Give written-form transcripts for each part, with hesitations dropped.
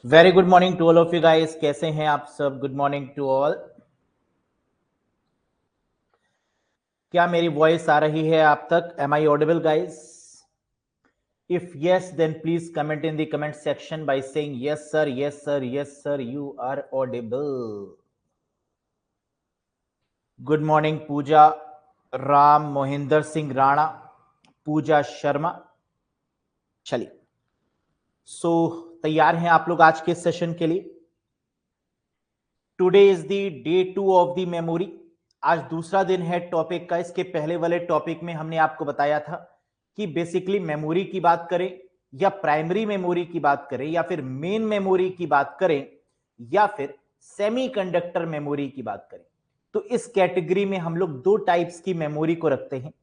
Very good morning to all of you guys. कैसे हैं आप सब? Good morning to all. क्या मेरी वॉइस आ रही है आप तक? Am I audible guys? If yes then please comment in the comment section by saying yes sir, yes sir, yes sir, you are audible. Good morning Pooja, Ram Mohinder Singh Rana, Pooja Sharma. चलिए, तैयार हैं आप लोग आज के सेशन के लिए? Today is the day 2 of the memory. आज दूसरा दिन है टॉपिक का। इसके पहले वाले टॉपिक में हमने आपको बताया था कि बेसिकली मेमोरी की बात करें या प्राइमरी मेमोरी की बात करें या फिर मेन मेमोरी की बात करें या फिर सेमीकंडक्टर मेमोरी की बात करें, तो इस कैटेगरी में हम लोग दो टाइप्स की मेमोरी को रखते हैं।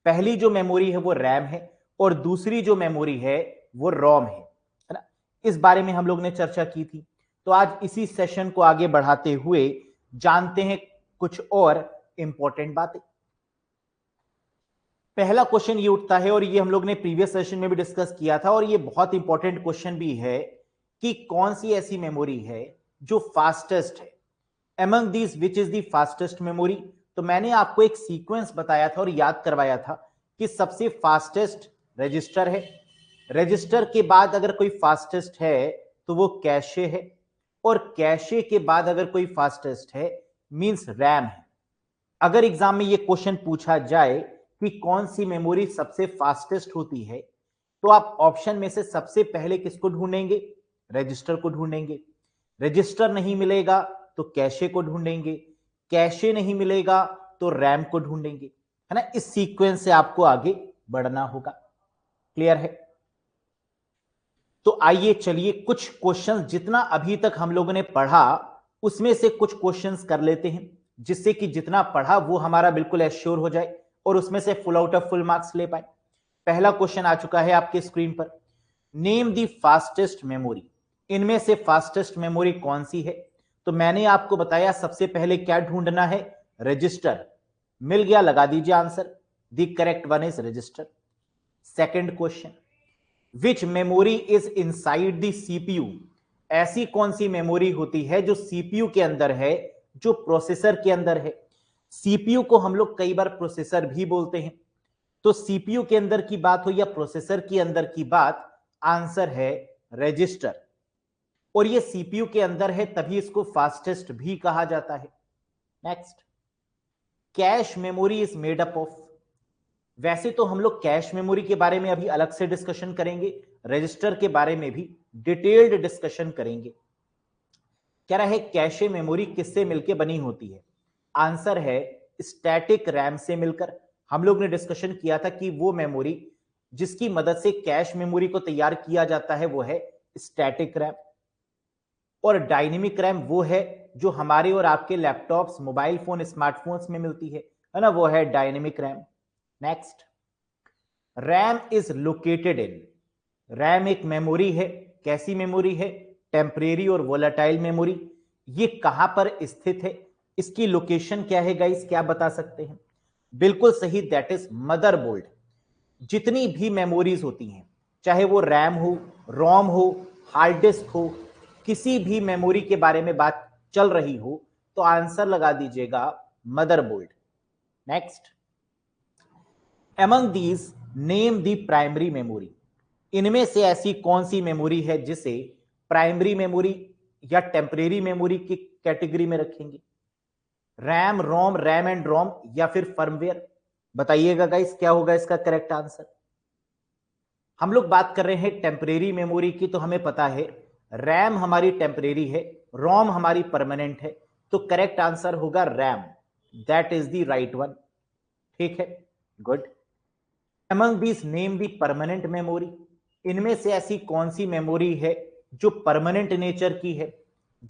पहली जो मेमोरी है वो रैम है और दूसरी जो मेमोरी है वो रोम है ना। इस बारे में हम लोग ने चर्चा की थी। तो आज इसी सेशन को आगे बढ़ाते हुए जानते हैं कुछ और इंपॉर्टेंट बातें। पहला क्वेश्चन ये उठता है और ये हम लोग ने प्रीवियस सेशन में भी डिस्कस किया था और ये बहुत इंपॉर्टेंट क्वेश्चन भी है कि कौन सी ऐसी मेमोरी है जो फास्टेस्ट है। Among these which is the fastest memory? तो मैंने आपको एक सीक्वेंस बताया था और याद करवाया था कि सबसे फास्टेस्ट रजिस्टर है, रजिस्टर के बाद अगर कोई फास्टेस्ट है तो वो कैशे है, और कैशे के बाद अगर कोई फास्टेस्ट है मींस रैम है। अगर एग्जाम में ये क्वेश्चन पूछा जाए कि कौन सी मेमोरी सबसे फास्टेस्ट होती है, तो आप ऑप्शन में से सबसे पहले किसको ढूंढेंगे? रजिस्टर को ढूंढेंगे। रजिस्टर नहीं मिलेगा तो कैशे को ढूंढेंगे, कैशे नहीं मिलेगा तो रैम को ढूंढेंगे, है ना। इस सीक्वेंस से आपको आगे बढ़ना होगा। क्लियर है? तो आइए चलिए कुछ क्वेश्चंस जितना अभी तक हम लोगों ने पढ़ा उसमें से कुछ क्वेश्चंस कर लेते हैं, जिससे कि जितना पढ़ा वो हमारा बिल्कुल एश्योर हो जाए और उसमें से full out of full marks ले पाए। पहला क्वेश्चन आ चुका है आपके स्क्रीन पर। Name the fastest memory. इनमें से फास्टेस्ट मेमोरी कौन सी है? तो मैंने आपको बताया सबसे पहले क्या ढूंढना है? रजिस्टर। मिल गया, लगा दीजिए answer. The correct one is register. Second question, which memory is inside the CPU? ऐसी कौन सी मेमोरी होती है जो सीपीयू के अंदर है, जो प्रोसेसर के अंदर है? सीपीयू को हम लोग कई बार प्रोसेसर भी बोलते हैं। तो सीपीयू के अंदर की बात हो या प्रोसेसर के अंदर की बात, आंसर है रजिस्टर। और ये सीपीयू के अंदर है तभी इसको फास्टेस्ट भी कहा जाता है। Next, cash memory is made up of. वैसे तो हम लोग कैश मेमोरी के बारे में अभी अलग से डिस्कशन करेंगे, रजिस्टर के बारे में भी डिटेल्ड डिस्कशन करेंगे। कह रहा है कैशे मेमोरी किससे मिलकर बनी होती है? आंसर है स्टैटिक रैम से मिलकर। हम लोग ने डिस्कशन किया था कि वो मेमोरी जिसकी मदद से कैश मेमोरी को तैयार किया जाता है वो है स्टैटिक रैम, और डायनेमिक रैम वो है जो हमारे और आपके लैपटॉप्स, मोबाइल फोन, स्मार्टफोन्स में मिलती है ना, वो है dynamic RAM. Next, RAM is located in. RAM एक मेमोरी है। कैसी मेमोरी है? टेम्परेरी और वोलेटाइल मेमोरी। ये कहां पर स्थित है? इसकी लोकेशन क्या है गाइस? क्या बता सकते हैं? बिल्कुल सही, दैट इज मदरबोर्ड। जितनी भी मेमोरीज होती हैं, चाहे वो रैम हो, रोम हो, हार्ड डिस्क हो, किसी भी मेमोरी के बारे में बात चल रही हो तो आंसर लगा दीजिएगा motherboard. Next, among these name the primary memory. इनमें से ऐसी कौन सी मेमोरी है जिसे प्राइमरी मेमोरी या टेम्परेरी मेमोरी की कैटेगरी में रखेंगे? रैम, रोम, रैम एंड रोम या फिर फर्मवेयर? बताइएगा गाइस, क्या होगा इसका करेक्ट आंसर? हम लोग बात कर रहे हैं टेम्परेरी मेमोरी की, तो हमें पता है रैम हमारी टेम्परेरी है, रोम हमारी परमानेंट है, तो करेक्ट आंसर होगा RAM. That is the right one. ठीक है, good. among these name the permanent memory. इनमें से ऐसी कौन सी मेमोरी है जो परमानेंट नेचर की है,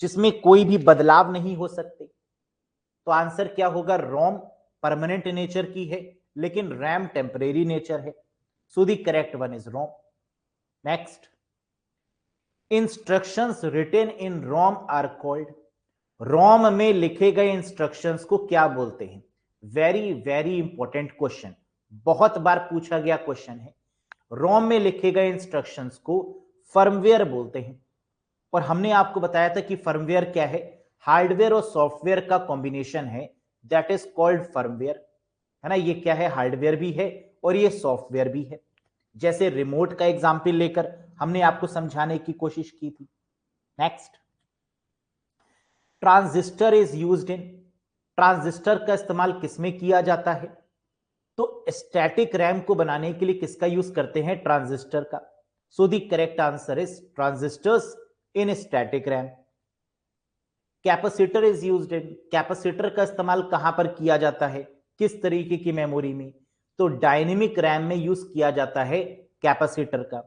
जिसमें कोई भी बदलाव नहीं हो सकते? तो आंसर क्या होगा? रोम परमानेंट नेचर की है लेकिन रैम टेम्परेरी नेचर है, so the correct one is ROM. Next, instructions written in ROM are called. ROM में लिखे गए इंस्ट्रक्शंस को क्या बोलते हैं? वेरी वेरी इंपॉर्टेंट क्वेश्चन, बहुत बार पूछा गया क्वेश्चन है। रोम में लिखे गए इंस्ट्रक्शंस को फर्मवेयर बोलते हैं। और हमने आपको बताया था कि फर्मवेयर क्या है, हार्डवेयर और सॉफ्टवेयर का कॉम्बिनेशन है, दैट इज कॉल्ड फर्मवेयर, है ना। ये क्या है, हार्डवेयर भी है और ये सॉफ्टवेयर भी है। जैसे रिमोट का एग्जाम्पल लेकर हमने आपको समझाने की कोशिश की थी। Next, transistor is used in, transistor का इस्तेमाल किसमें किया जाता है, तो स्टैटिक रैम को बनाने के लिए किसका यूज करते हैं, ट्रांजिस्टर का। सो the correct answer is transistors in static RAM. Capacitor is used in, capacitor का इस्तेमाल कहां पर किया जाता है, किस तरीके की मेमोरी में, तो डायनेमिक रैम में यूज किया जाता है कैपेसिटर का।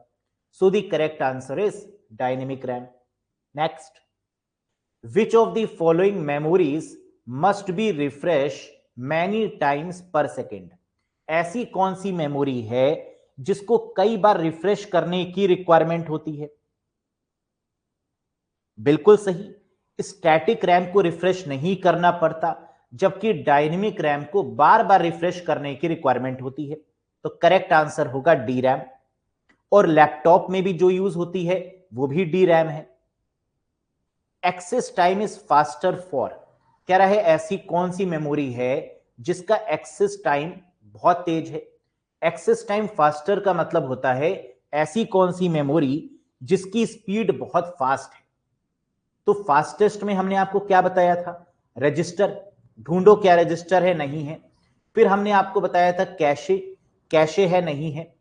सो the correct answer is dynamic RAM. Next, which of the following memories must be refresh many times पर सेकेंड, ऐसी कौन सी मेमोरी है जिसको कई बार रिफ्रेश करने की रिक्वायरमेंट होती है। बिल्कुल सही, स्टैटिक रैम को रिफ्रेश नहीं करना पड़ता, जबकि डायनेमिक रैम को बार बार रिफ्रेश करने की रिक्वायरमेंट होती है। तो करेक्ट आंसर होगा डी रैम। और लैपटॉप में भी जो यूज होती है वो भी डी रैम है। Access time is faster for, कह रहा है ऐसी कौन सी मेमोरी है जिसका एक्सेस टाइम बहुत तेज है। एक्सेस टाइम फास्टर का मतलब होता है ऐसी कौन सी मेमोरी जिसकी स्पीड बहुत फास्ट है। तो फास्टेस्ट में हमने आपको क्या बताया था, रजिस्टर, ढूंढो क्या रजिस्टर है, नहीं है। फिर हमने आपको बताया था कैशे, कैशे है, नहीं है।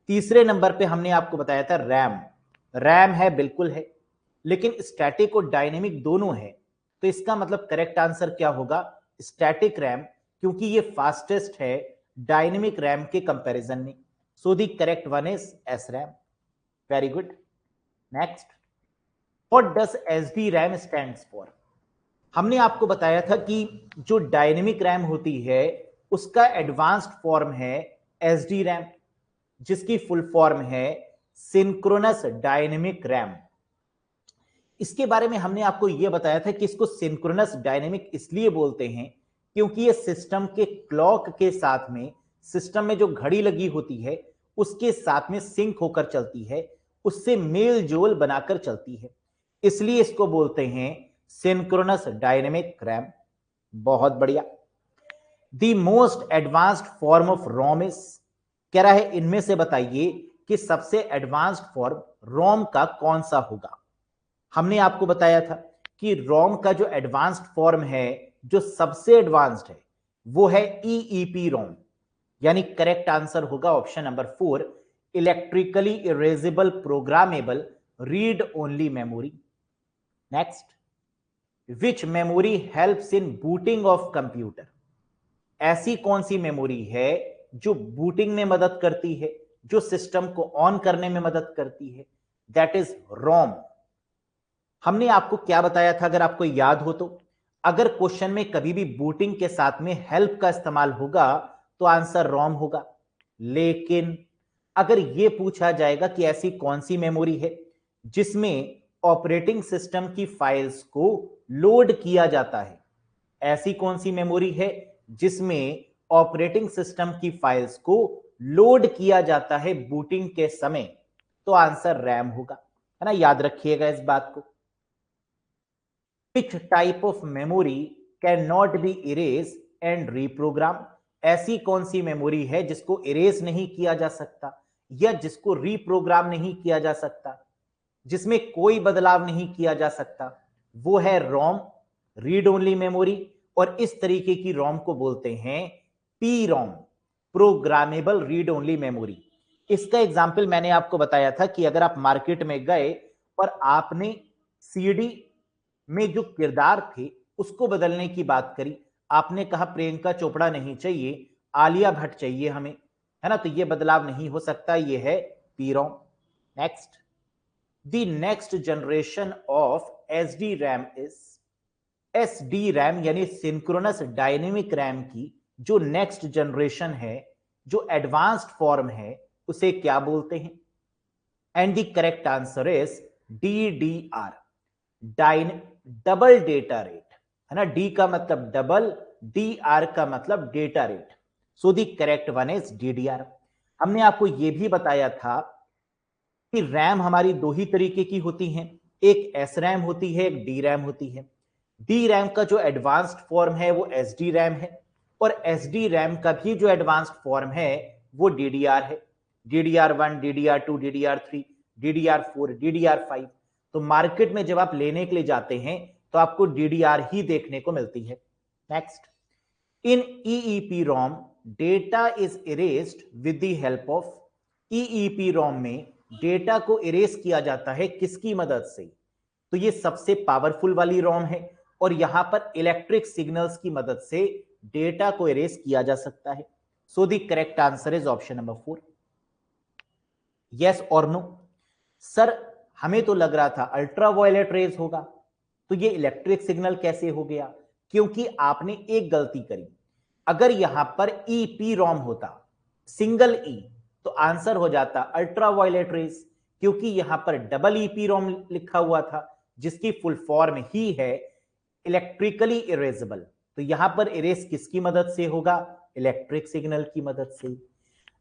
तीसरे नंबर पे हमने आपको बताया था रैम, रैम है, बिल्कुल है। लेकिन स्टैटिक और डायनेमिक दोनों है, तो इसका मतलब करेक्ट आंसर क्या होगा, स्टैटिक रैम, क्योंकि ये फास्टेस्ट है डायनेमिक रैम के कंपैरिजन में। सो the correct one is S RAM. Very good. Next, what does SD RAM stands for, हमने आपको बताया था कि जो डायनेमिक रैम होती है उसका एडवांस्ड फॉर्म है एसडी रैम, जिसकी फुल फॉर्म है सिंक्रोनस डायनेमिक रैम। इसके बारे में हमने आपको यह बताया था कि इसको सिंक्रोनस डायनेमिक इसलिए बोलते हैं क्योंकि ये सिस्टम के क्लॉक के साथ में, सिस्टम में जो घड़ी लगी होती है उसके साथ में सिंक होकर चलती है, उससे मेल जोल बनाकर चलती है, इसलिए इसको बोलते हैं सिंक्रोनस डायनेमिक रैम। बहुत बढ़िया। The most advanced form of ROM is, कह रहा है इनमें से बताइए कि सबसे एडवांस्ड फॉर्म रोम का कौन सा होगा। हमने आपको बताया था कि रोम का जो एडवांस्ड फॉर्म है, जो सबसे एडवांस्ड है, वो है ईईपी रोम, यानी करेक्ट आंसर होगा option number 4, electrically erasable programmable read only memory. Next, which memory helps in booting of computer, ऐसी कौन सी मेमोरी है जो बूटिंग में मदद करती है, जो सिस्टम को ऑन करने में मदद करती है, दैट इज रोम। हमने आपको क्या बताया था, अगर आपको याद हो तो, अगर क्वेश्चन में कभी भी बूटिंग के साथ में हेल्प का इस्तेमाल होगा तो आंसर रोम होगा। लेकिन अगर यह पूछा जाएगा कि ऐसी कौन सी मेमोरी है जिसमें ऑपरेटिंग सिस्टम की फाइल्स को लोड किया जाता है, ऐसी कौन सी मेमोरी है जिसमें ऑपरेटिंग सिस्टम की फाइल्स को लोड किया जाता है बूटिंग के समय, तो आंसर रैम होगा, है ना। याद रखिएगा इस बात को। Which type of memory cannot be erased and reprogram, ऐसी कौन सी मेमोरी है जिसको इरेज नहीं किया जा सकता या जिसको रीप्रोग्राम नहीं किया जा सकता, जिसमें कोई बदलाव नहीं किया जा सकता, वो है रोम, रीड ओनली मेमोरी। और इस तरीके की रोम को बोलते हैं P ROM, programmable read only memory. इसका एग्जाम्पल मैंने आपको बताया था कि अगर आप मार्केट में गए और आपने सीडी में जो किरदार थे उसको बदलने की बात करी, आपने कहा प्रियंका चोपड़ा नहीं चाहिए, आलिया भट्ट चाहिए हमें, है ना, तो ये बदलाव नहीं हो सकता, ये है PROM. Next, the next generation of SD RAM is, SD RAM यानी सिंक्रोनस डायनेमिक रैम की जो नेक्स्ट जनरेशन है, जो एडवांस्ड फॉर्म है, उसे क्या बोलते हैं। And the correct answer is DDR, double data rate, है ना। डी का मतलब डबल, डी आर का मतलब data rate. So the correct one is DDR. हमने आपको यह भी बताया था कि रैम हमारी दो ही तरीके की होती हैं, एक एस रैम होती है, एक डी रैम होती है। डी रैम का जो एडवांस्ड फॉर्म है वो एस डी रैम है, और एस डी रैम का भी जो एडवांस्ड फॉर्म है वो DDR है। DDR1, DDR2, DDR3, DDR4, DDR5। तो मार्केट में जब आप लेने के लिए जाते हैं तो आपको DDR ही देखने को मिलती है। Next, in EEPROM data is erased with the help of. EEPROM में डेटा को इरेज किया जाता है किसकी मदद से? तो ये सबसे पावरफुल वाली रोम है, और यहां पर इलेक्ट्रिक सिग्नल्स की मदद से डेटा को इरेज किया जा सकता है। So the correct answer is option number 4। Yes और नो? सर हमें तो लग रहा था अल्ट्रावायलेट रेज होगा, तो ये इलेक्ट्रिक सिग्नल कैसे हो गया? क्योंकि आपने एक गलती करी। अगर यहां पर EEPROM होता, सिंगल ई, तो आंसर हो जाता अल्ट्रावायलेट रेज, क्योंकि यहां पर डबल EEPROM लिखा हुआ था, जिसकी फुल फॉर्म ही है इलेक्ट्रिकली इरेजेबल। तो यहां पर इरेज किसकी मदद से होगा? इलेक्ट्रिक सिग्नल की मदद से।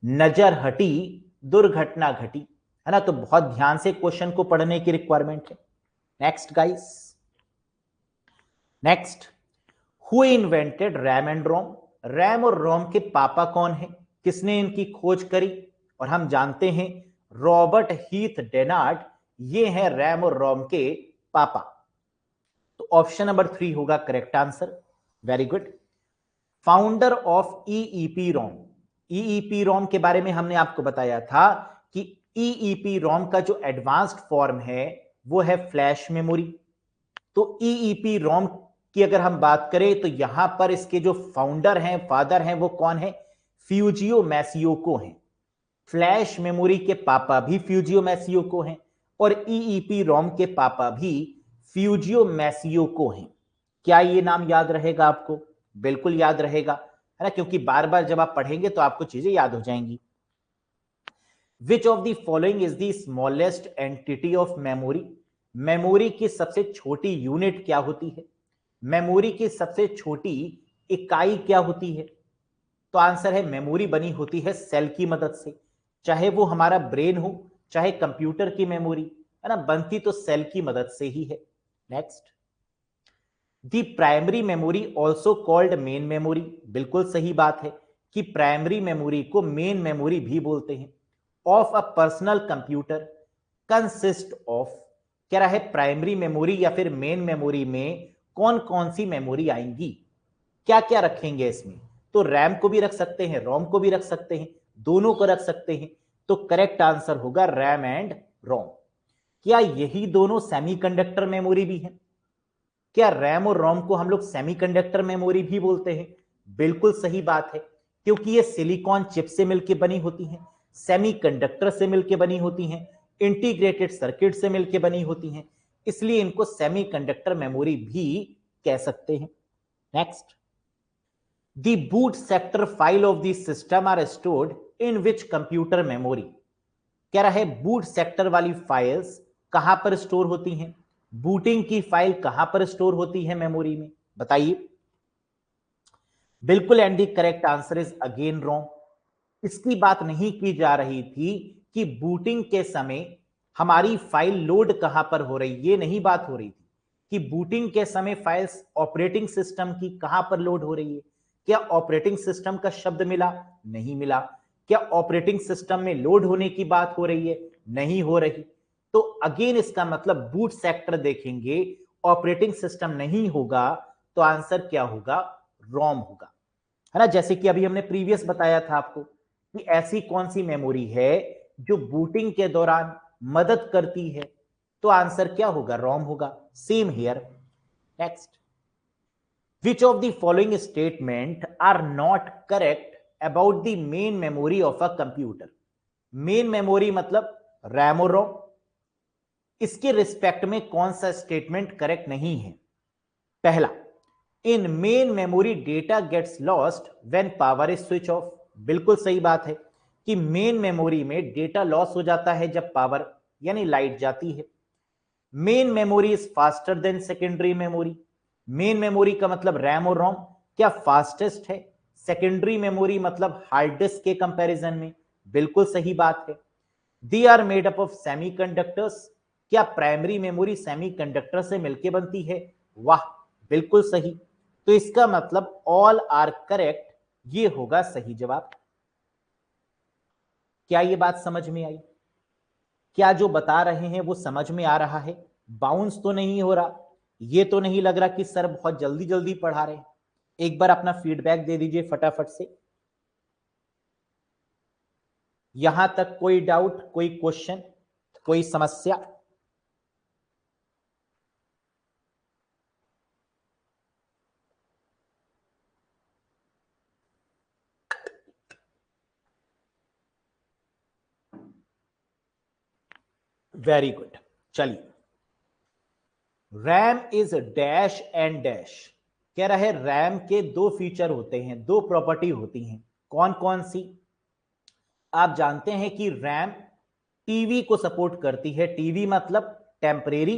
नजर हटी, दुर्घटना घटी, है ना? तो बहुत ध्यान से क्वेश्चन को पढ़ने की रिक्वायरमेंट है। Next guys, next, who invented RAM and ROM? RAM और रोम के पापा कौन है? किसने इनकी खोज करी? और हम जानते हैं रॉबर्ट हीथ डेनार्ड, ये है रैम और रोम के पापा। तो ऑप्शन नंबर 3 होगा correct answer. Very good. Founder of EEPROM, EEPROM के बारे में हमने आपको बताया था कि EEPROM का जो एडवांस्ड फॉर्म है वो है फ्लैश मेमोरी। तो EEPROM की अगर हम बात करें तो यहां पर इसके जो फाउंडर हैं, फादर हैं, वो कौन है? फ्यूजियो मैसियोको हैं। फ्लैश मेमोरी के पापा भी फ्यूजियो मैसियोको हैं, और EEPROM के पापा भी फ्यूजियो मैसियोको हैं। क्या ये नाम याद रहेगा आपको? बिल्कुल याद रहेगा, है ना? क्योंकि बार बार जब आप पढ़ेंगे तो आपको चीजें याद हो जाएंगी। विच of the following is the smallest entity of memory? Memory की सबसे छोटी यूनिट क्या होती है? मेमोरी की सबसे छोटी इकाई क्या होती है? तो आंसर है मेमोरी बनी होती है सेल की मदद से। चाहे वो हमारा ब्रेन हो, चाहे कंप्यूटर की मेमोरी, है ना, बनती तो सेल की मदद से ही है। Next, the primary memory also called main memory. बिल्कुल सही बात है कि प्राइमरी मेमोरी को मेन मेमोरी भी बोलते हैं। Of a personal computer consist of, कह रहा है प्राइमरी मेमोरी या फिर मेन मेमोरी में कौन कौन सी मेमोरी आएंगी, क्या क्या रखेंगे इसमें? तो रैम को भी रख सकते हैं, रोम को भी रख सकते हैं, दोनों को रख सकते हैं। तो करेक्ट आंसर होगा रैम एंड रोम। क्या यही दोनों सेमीकंडक्टर मेमोरी भी हैं? क्या रैम और रोम को हम लोग सेमीकंडक्टर मेमोरी भी बोलते हैं? बिल्कुल सही बात है, क्योंकि ये सिलिकॉन चिप से मिलकर बनी होती हैं, सेमीकंडक्टर से मिलकर बनी होती हैं, इंटीग्रेटेड सर्किट से मिलकर बनी होती हैं, इसलिए इनको सेमीकंडक्टर मेमोरी भी कह सकते हैं। Next, the boot sector file of the system are stored in which computer memory? कह रहा है बूट सेक्टर वाली फाइल्स कहां पर स्टोर होती हैं? बूटिंग की फाइल कहां पर स्टोर होती है मेमोरी में? बताइए। बिल्कुल, and the correct answer is again wrong. इसकी बात नहीं की जा रही थी कि बूटिंग के समय हमारी फाइल लोड कहां पर हो रही, ये नहीं बात हो रही थी कि बूटिंग के समय फाइल्स ऑपरेटिंग सिस्टम की कहां पर लोड हो रही है। क्या ऑपरेटिंग सिस्टम का शब्द मिला? नहीं मिला। क्या ऑपरेटिंग सिस्टम में लोड होने की बात हो रही है? नहीं हो रही। तो अगेन इसका मतलब बूट सेक्टर देखेंगे, ऑपरेटिंग सिस्टम नहीं होगा, तो आंसर क्या होगा? रोम होगा, है ना? जैसे कि अभी हमने प्रीवियस बताया था आपको कि ऐसी कौन सी मेमोरी है जो बूटिंग के दौरान मदद करती है, तो आंसर क्या होगा? रोम होगा। Same here. Next, which of the following statement are not correct about the main memory of a computer? Main memory मतलब रैम और रोम, इसके रिस्पेक्ट में कौन सा स्टेटमेंट करेक्ट नहीं है? पहला, in main memory data gets lost when power is switch off. बिल्कुल सही बात है कि मेन मेमोरी में डेटा लॉस हो जाता है जब पावर यानी लाइट जाती है। Main memory is faster than secondary memory. Main memory का मतलब रैम और रोम, क्या फास्टेस्ट है सेकेंडरी मेमोरी मतलब हार्ड डिस्क के कंपैरिजन में? बिल्कुल सही बात है। They are made up of semiconductors, क्या प्राइमरी मेमोरी सेमीकंडक्टर से मिलकर बनती है? वाह, बिल्कुल सही। तो इसका मतलब ऑल आर करेक्ट, ये होगा सही जवाब। क्या ये बात समझ में आई? क्या जो बता रहे हैं वो समझ में आ रहा है? बाउंस तो नहीं हो रहा? ये तो नहीं लग रहा कि सर बहुत जल्दी जल्दी पढ़ा रहे हैं? एक बार अपना फीडबैक दे दीजिए फटाफट से। यहां तक कोई डाउट, कोई क्वेश्चन, कोई समस्या? Very good. चलिए, RAM is dash and dash. कह रहा है रैम के दो फीचर होते हैं, दो प्रॉपर्टी होती हैं। कौन कौन सी? आप जानते हैं कि रैम टीवी को सपोर्ट करती है। टीवी मतलब टेम्परेरी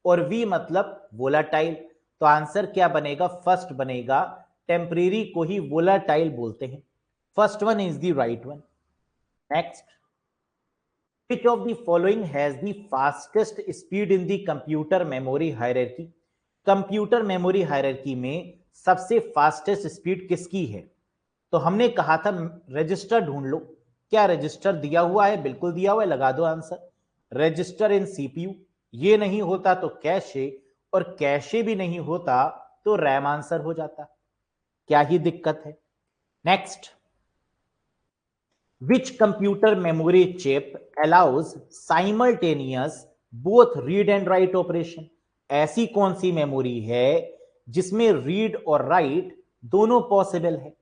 और वी मतलब वोलाटाइल। तो आंसर क्या बनेगा? फर्स्ट बनेगा। टेम्परेरी को ही वोलाटाइल बोलते हैं। First one is the right one. Next, which of the following has the fastest speed in the computer memory hierarchy? Computer memory hierarchy में सबसे फास्टेस्ट स्पीड किसकी है? तो हमने कहा था रजिस्टर ढूंढ लो। क्या रजिस्टर दिया हुआ है? बिल्कुल दिया हुआ है, लगा दो आंसर। रजिस्टर इन सीपीयू, ये नहीं होता तो कैशे, और कैशे भी नहीं होता तो रैम आंसर हो जाता। क्या ही दिक्कत है? Next, which computer memory chip allows simultaneous both read and write operation? ऐसी कौन सी मेमोरी है जिसमें रीड और राइट दोनों पॉसिबल है?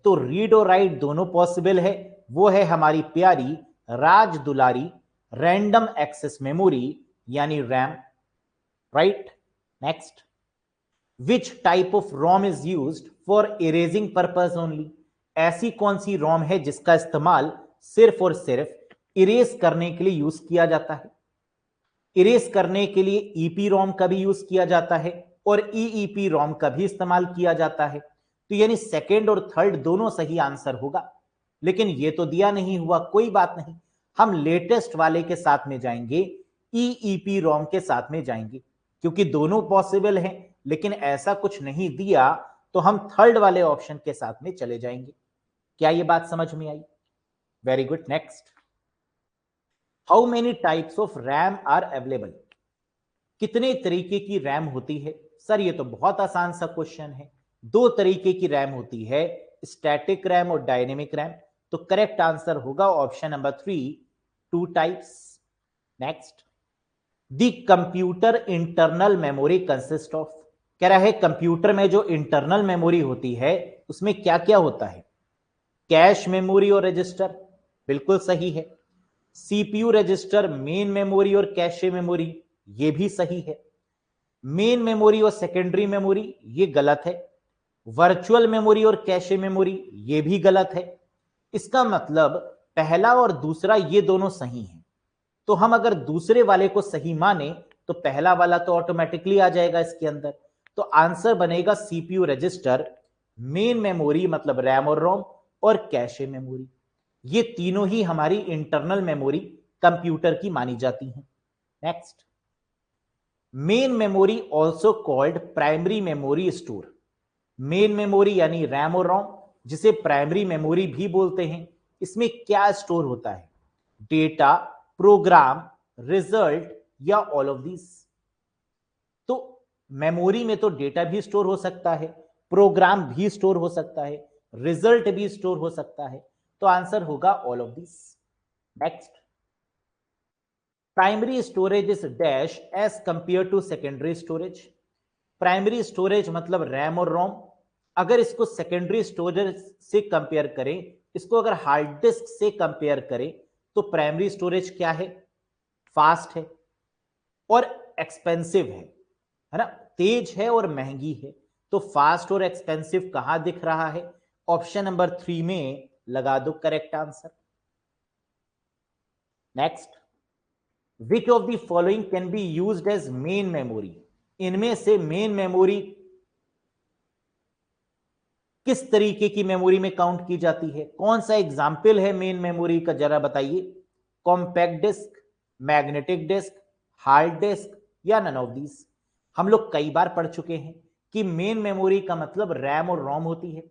तो रीड और राइट दोनों पॉसिबल है, वो है हमारी प्यारी राज दुलारी रैंडम एक्सेस मेमोरी, यानी RAM. Right. Next, which type of ROM is used for erasing purpose only? ऐसी कौन सी रोम है जिसका इस्तेमाल सिर्फ और सिर्फ इरेज करने के लिए यूज किया जाता है? इरेज करने के लिए ईपी रोम का भी यूज किया जाता है और ईईपी रोम का भी इस्तेमाल किया जाता है। तो यानी सेकेंड और थर्ड दोनों सही आंसर होगा, लेकिन ये तो दिया नहीं हुआ। कोई बात नहीं, हम लेटेस्ट वाले के साथ में जाएंगे, ईईपी रोम के साथ में जाएंगे, क्योंकि दोनों पॉसिबल हैं, लेकिन ऐसा कुछ नहीं दिया तो हम थर्ड वाले ऑप्शन के साथ में चले जाएंगे। क्या ये बात समझ में आई? Very good. Next, how many types of RAM are available? कितने तरीके की रैम होती है? सर ये तो बहुत आसान सा क्वेश्चन है। दो तरीके की रैम होती है, स्टैटिक रैम और डायनेमिक रैम। तो करेक्ट आंसर होगा option number 3, 2 types. Next, the computer internal memory consist of? कह रहा है कंप्यूटर में जो इंटरनल मेमोरी होती है उसमें क्या क्या होता है? कैश मेमोरी और रजिस्टर, बिल्कुल सही है। सीपीयू रजिस्टर, मेन मेमोरी और कैशे मेमोरी, ये भी सही है। मेन मेमोरी और सेकेंडरी मेमोरी, ये गलत है। वर्चुअल मेमोरी और कैशे मेमोरी, ये भी गलत है। इसका मतलब पहला और दूसरा ये दोनों सही हैं। तो हम अगर दूसरे वाले को सही माने तो पहला वाला तो ऑटोमेटिकली आ जाएगा इसके अंदर। तो आंसर बनेगा सीपीयू रजिस्टर, मेन मेमोरी मतलब रैम और रोम, और कैशे मेमोरी। ये तीनों ही हमारी इंटरनल मेमोरी कंप्यूटर की मानी जाती हैं। Next, main memory also called primary memory store. Main memory यानी रैम और रोम, जिसे प्राइमरी मेमोरी भी बोलते हैं, इसमें क्या स्टोर होता है? डेटा, प्रोग्राम, रिजल्ट, या ऑल ऑफ दिस? तो मेमोरी में तो डेटा भी स्टोर हो सकता है, प्रोग्राम भी स्टोर हो सकता है, रिजल्ट भी स्टोर हो सकता है। तो आंसर होगा all of this. Next, primary storage is dash as compare to secondary storage. Primary storage मतलब रैम और रोम। अगर इसको सेकेंडरी स्टोरेज से कंपेयर करें, इसको अगर हार्ड डिस्क से कंपेयर करें, तो प्राइमरी स्टोरेज क्या है? फास्ट है और एक्सपेंसिव है ना? तेज है और महंगी है। तो फास्ट और एक्सपेंसिव कहां दिख रहा है? ऑप्शन नंबर 3 में लगा दो correct answer. Next, which of the following can be used as main memory? इनमें से मेन मेमोरी किस तरीके की मेमोरी में काउंट की जाती है? कौन सा एग्जाम्पल है मेन मेमोरी का, जरा बताइए। Compact disk, magnetic disk, hard disk या नन ऑफ दीज? हम लोग कई बार पढ़ चुके हैं कि मेन मेमोरी का मतलब रैम और रोम होती है।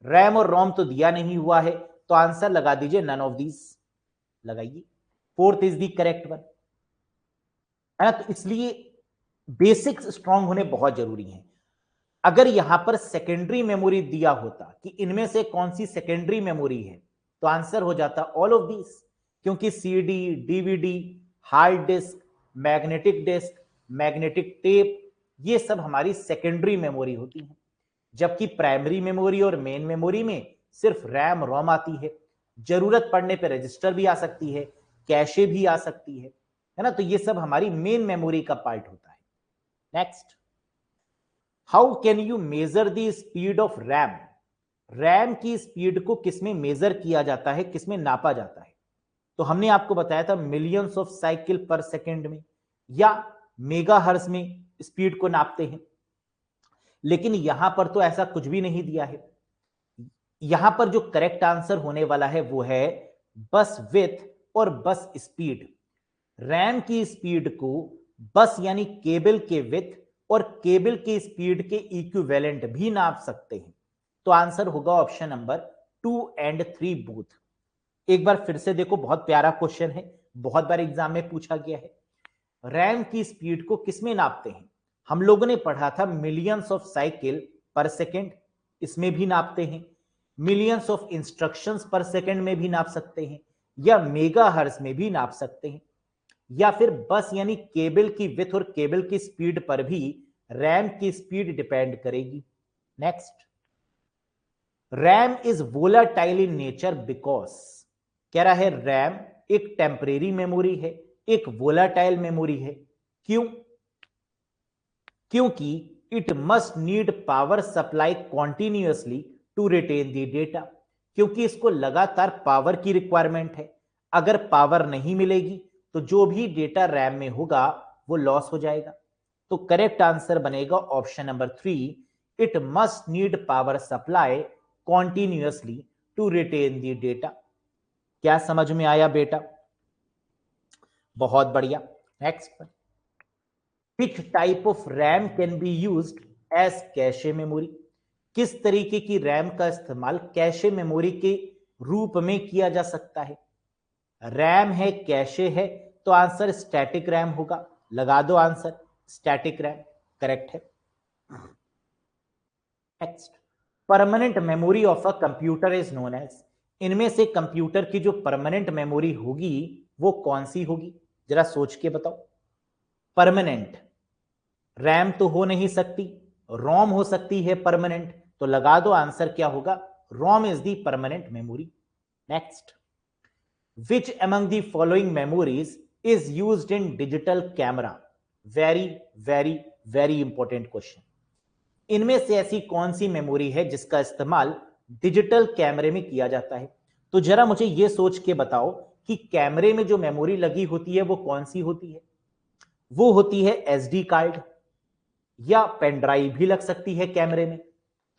रैम और रोम तो दिया नहीं हुआ है, तो आंसर लगा दीजिए नन ऑफ दीज, लगाइए। Fourth is the correct one, है ना। तो इसलिए बेसिक्स स्ट्रांग होने बहुत जरूरी हैं। अगर यहां पर सेकेंडरी मेमोरी दिया होता कि इनमें से कौन सी सेकेंडरी मेमोरी है, तो आंसर हो जाता ऑल ऑफ दीज, क्योंकि CD, DVD, hard disk, magnetic tape, ये सब हमारी सेकेंडरी मेमोरी होती है। जबकि प्राइमरी मेमोरी और मेन मेमोरी में सिर्फ रैम रोम आती है। जरूरत पड़ने पर रजिस्टर भी आ सकती है, कैशे भी आ सकती है ना। तो ये सब हमारी मेन मेमोरी का पार्ट होता है। Next, how can you measure the speed of RAM? RAM की स्पीड को किसमें मेजर किया जाता है, किसमें नापा जाता है? तो हमने आपको बताया था मिलियंस ऑफ साइकिल पर सेकेंड में या मेगाहर्ट्ज में स्पीड को नापते हैं। लेकिन यहां पर तो ऐसा कुछ भी नहीं दिया है। यहां पर जो करेक्ट आंसर होने वाला है वो है बस विथ और बस स्पीड। रैम की स्पीड को बस यानी केबल के विथ और केबल के स्पीड के इक्विवेलेंट भी नाप सकते हैं। तो आंसर होगा ऑप्शन नंबर 2 एंड 3 बोथ। एक बार फिर से देखो, बहुत प्यारा क्वेश्चन है, बहुत बार एग्जाम में पूछा गया है। रैम की स्पीड को किसमें नापते हैं? हम लोगों ने पढ़ा था मिलियंस ऑफ साइकिल पर सेकेंड, इसमें भी नापते हैं। मिलियंस ऑफ इंस्ट्रक्शंस पर सेकेंड में भी नाप सकते हैं, या मेगाहर्ट्ज में भी नाप सकते हैं, या फिर बस यानी केबल की विथ और केबल की स्पीड पर भी रैम की स्पीड डिपेंड करेगी। Next, RAM is volatile in nature because, कह रहा है रैम एक टेम्परेरी मेमोरी है, एक वोलाटाइल मेमोरी है। क्यों? क्योंकि it must need power supply continuously to retain the data, क्योंकि इसको लगातार पावर की रिक्वायरमेंट है। अगर पावर नहीं मिलेगी तो जो भी डेटा रैम में होगा वो लॉस हो जाएगा। तो करेक्ट आंसर बनेगा option number 3, it must need power supply continuously to retain the data. क्या समझ में आया बेटा? बहुत बढ़िया। Next, which type of RAM can be used as cache memory? किस तरीके की रैम का इस्तेमाल कैशे मेमोरी के रूप में किया जा सकता है? रैम है, कैशे है, तो आंसर स्टैटिक रैम होगा। लगा दो आंसर, स्टैटिक रैम करेक्ट है। Next, permanent memory of a computer is known as, इनमें से कंप्यूटर की जो परमानेंट मेमोरी होगी वो कौन सी होगी? जरा सोच के बताओ। परमानेंट, रैम तो हो नहीं सकती, रोम हो सकती है परमानेंट, तो लगा दो आंसर क्या होगा, ROM is the permanent memory. Next, which among the following memories is used in digital camera? Very very very important question. इनमें से ऐसी कौन सी मेमोरी है जिसका इस्तेमाल डिजिटल कैमरे में किया जाता है? तो जरा मुझे यह सोच के बताओ कि कैमरे में जो मेमोरी लगी होती है वो कौन सी होती है? वो होती है एसडी कार्ड, या पेन ड्राइव भी लग सकती है कैमरे में।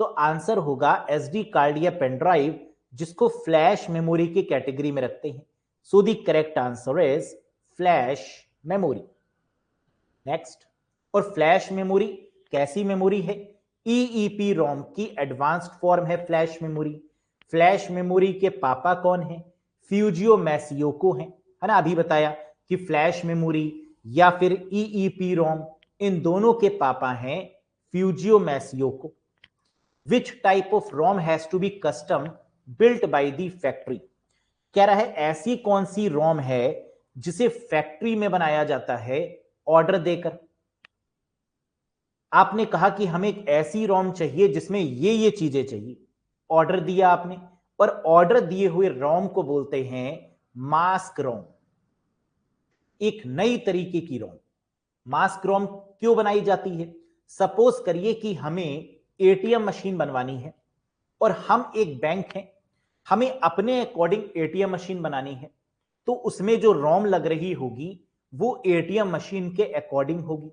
तो आंसर होगा एसडी कार्ड या पेन ड्राइव, जिसको फ्लैश मेमोरी की कैटेगरी में रखते हैं। सो the correct answer is flash memory. Next, और फ्लैश मेमोरी कैसी मेमोरी है? ईईपी रोम की एडवांस्ड फॉर्म है फ्लैश मेमोरी। फ्लैश मेमोरी के पापा कौन है? फ्यूजियो मैसियोको हैं, है ना। अभी बताया कि फ्लैश मेमोरी या फिर ईईपी रोम, इन दोनों के पापा हैं फ्यूजियो मैसियोको। Which type of ROM has to be custom built by the factory? कह रहा है ऐसी कौन सी रोम है जिसे फैक्ट्री में बनाया जाता है ऑर्डर देकर। आपने कहा कि हमें एक ऐसी रोम चाहिए जिसमें ये चीजें चाहिए, ऑर्डर दिया आपने, और ऑर्डर दिए हुए रोम को बोलते हैं मास्क रोम। एक नई तरीके की रोम। मास्क रोम क्यों बनाई जाती है? सपोज करिए कि हमें एटीएम मशीन बनवानी है और हम एक बैंक हैं, हमें अपने अकॉर्डिंग एटीएम मशीन बनानी है, तो उसमें जो रोम लग रही होगी वो एटीएम मशीन के अकॉर्डिंग होगी,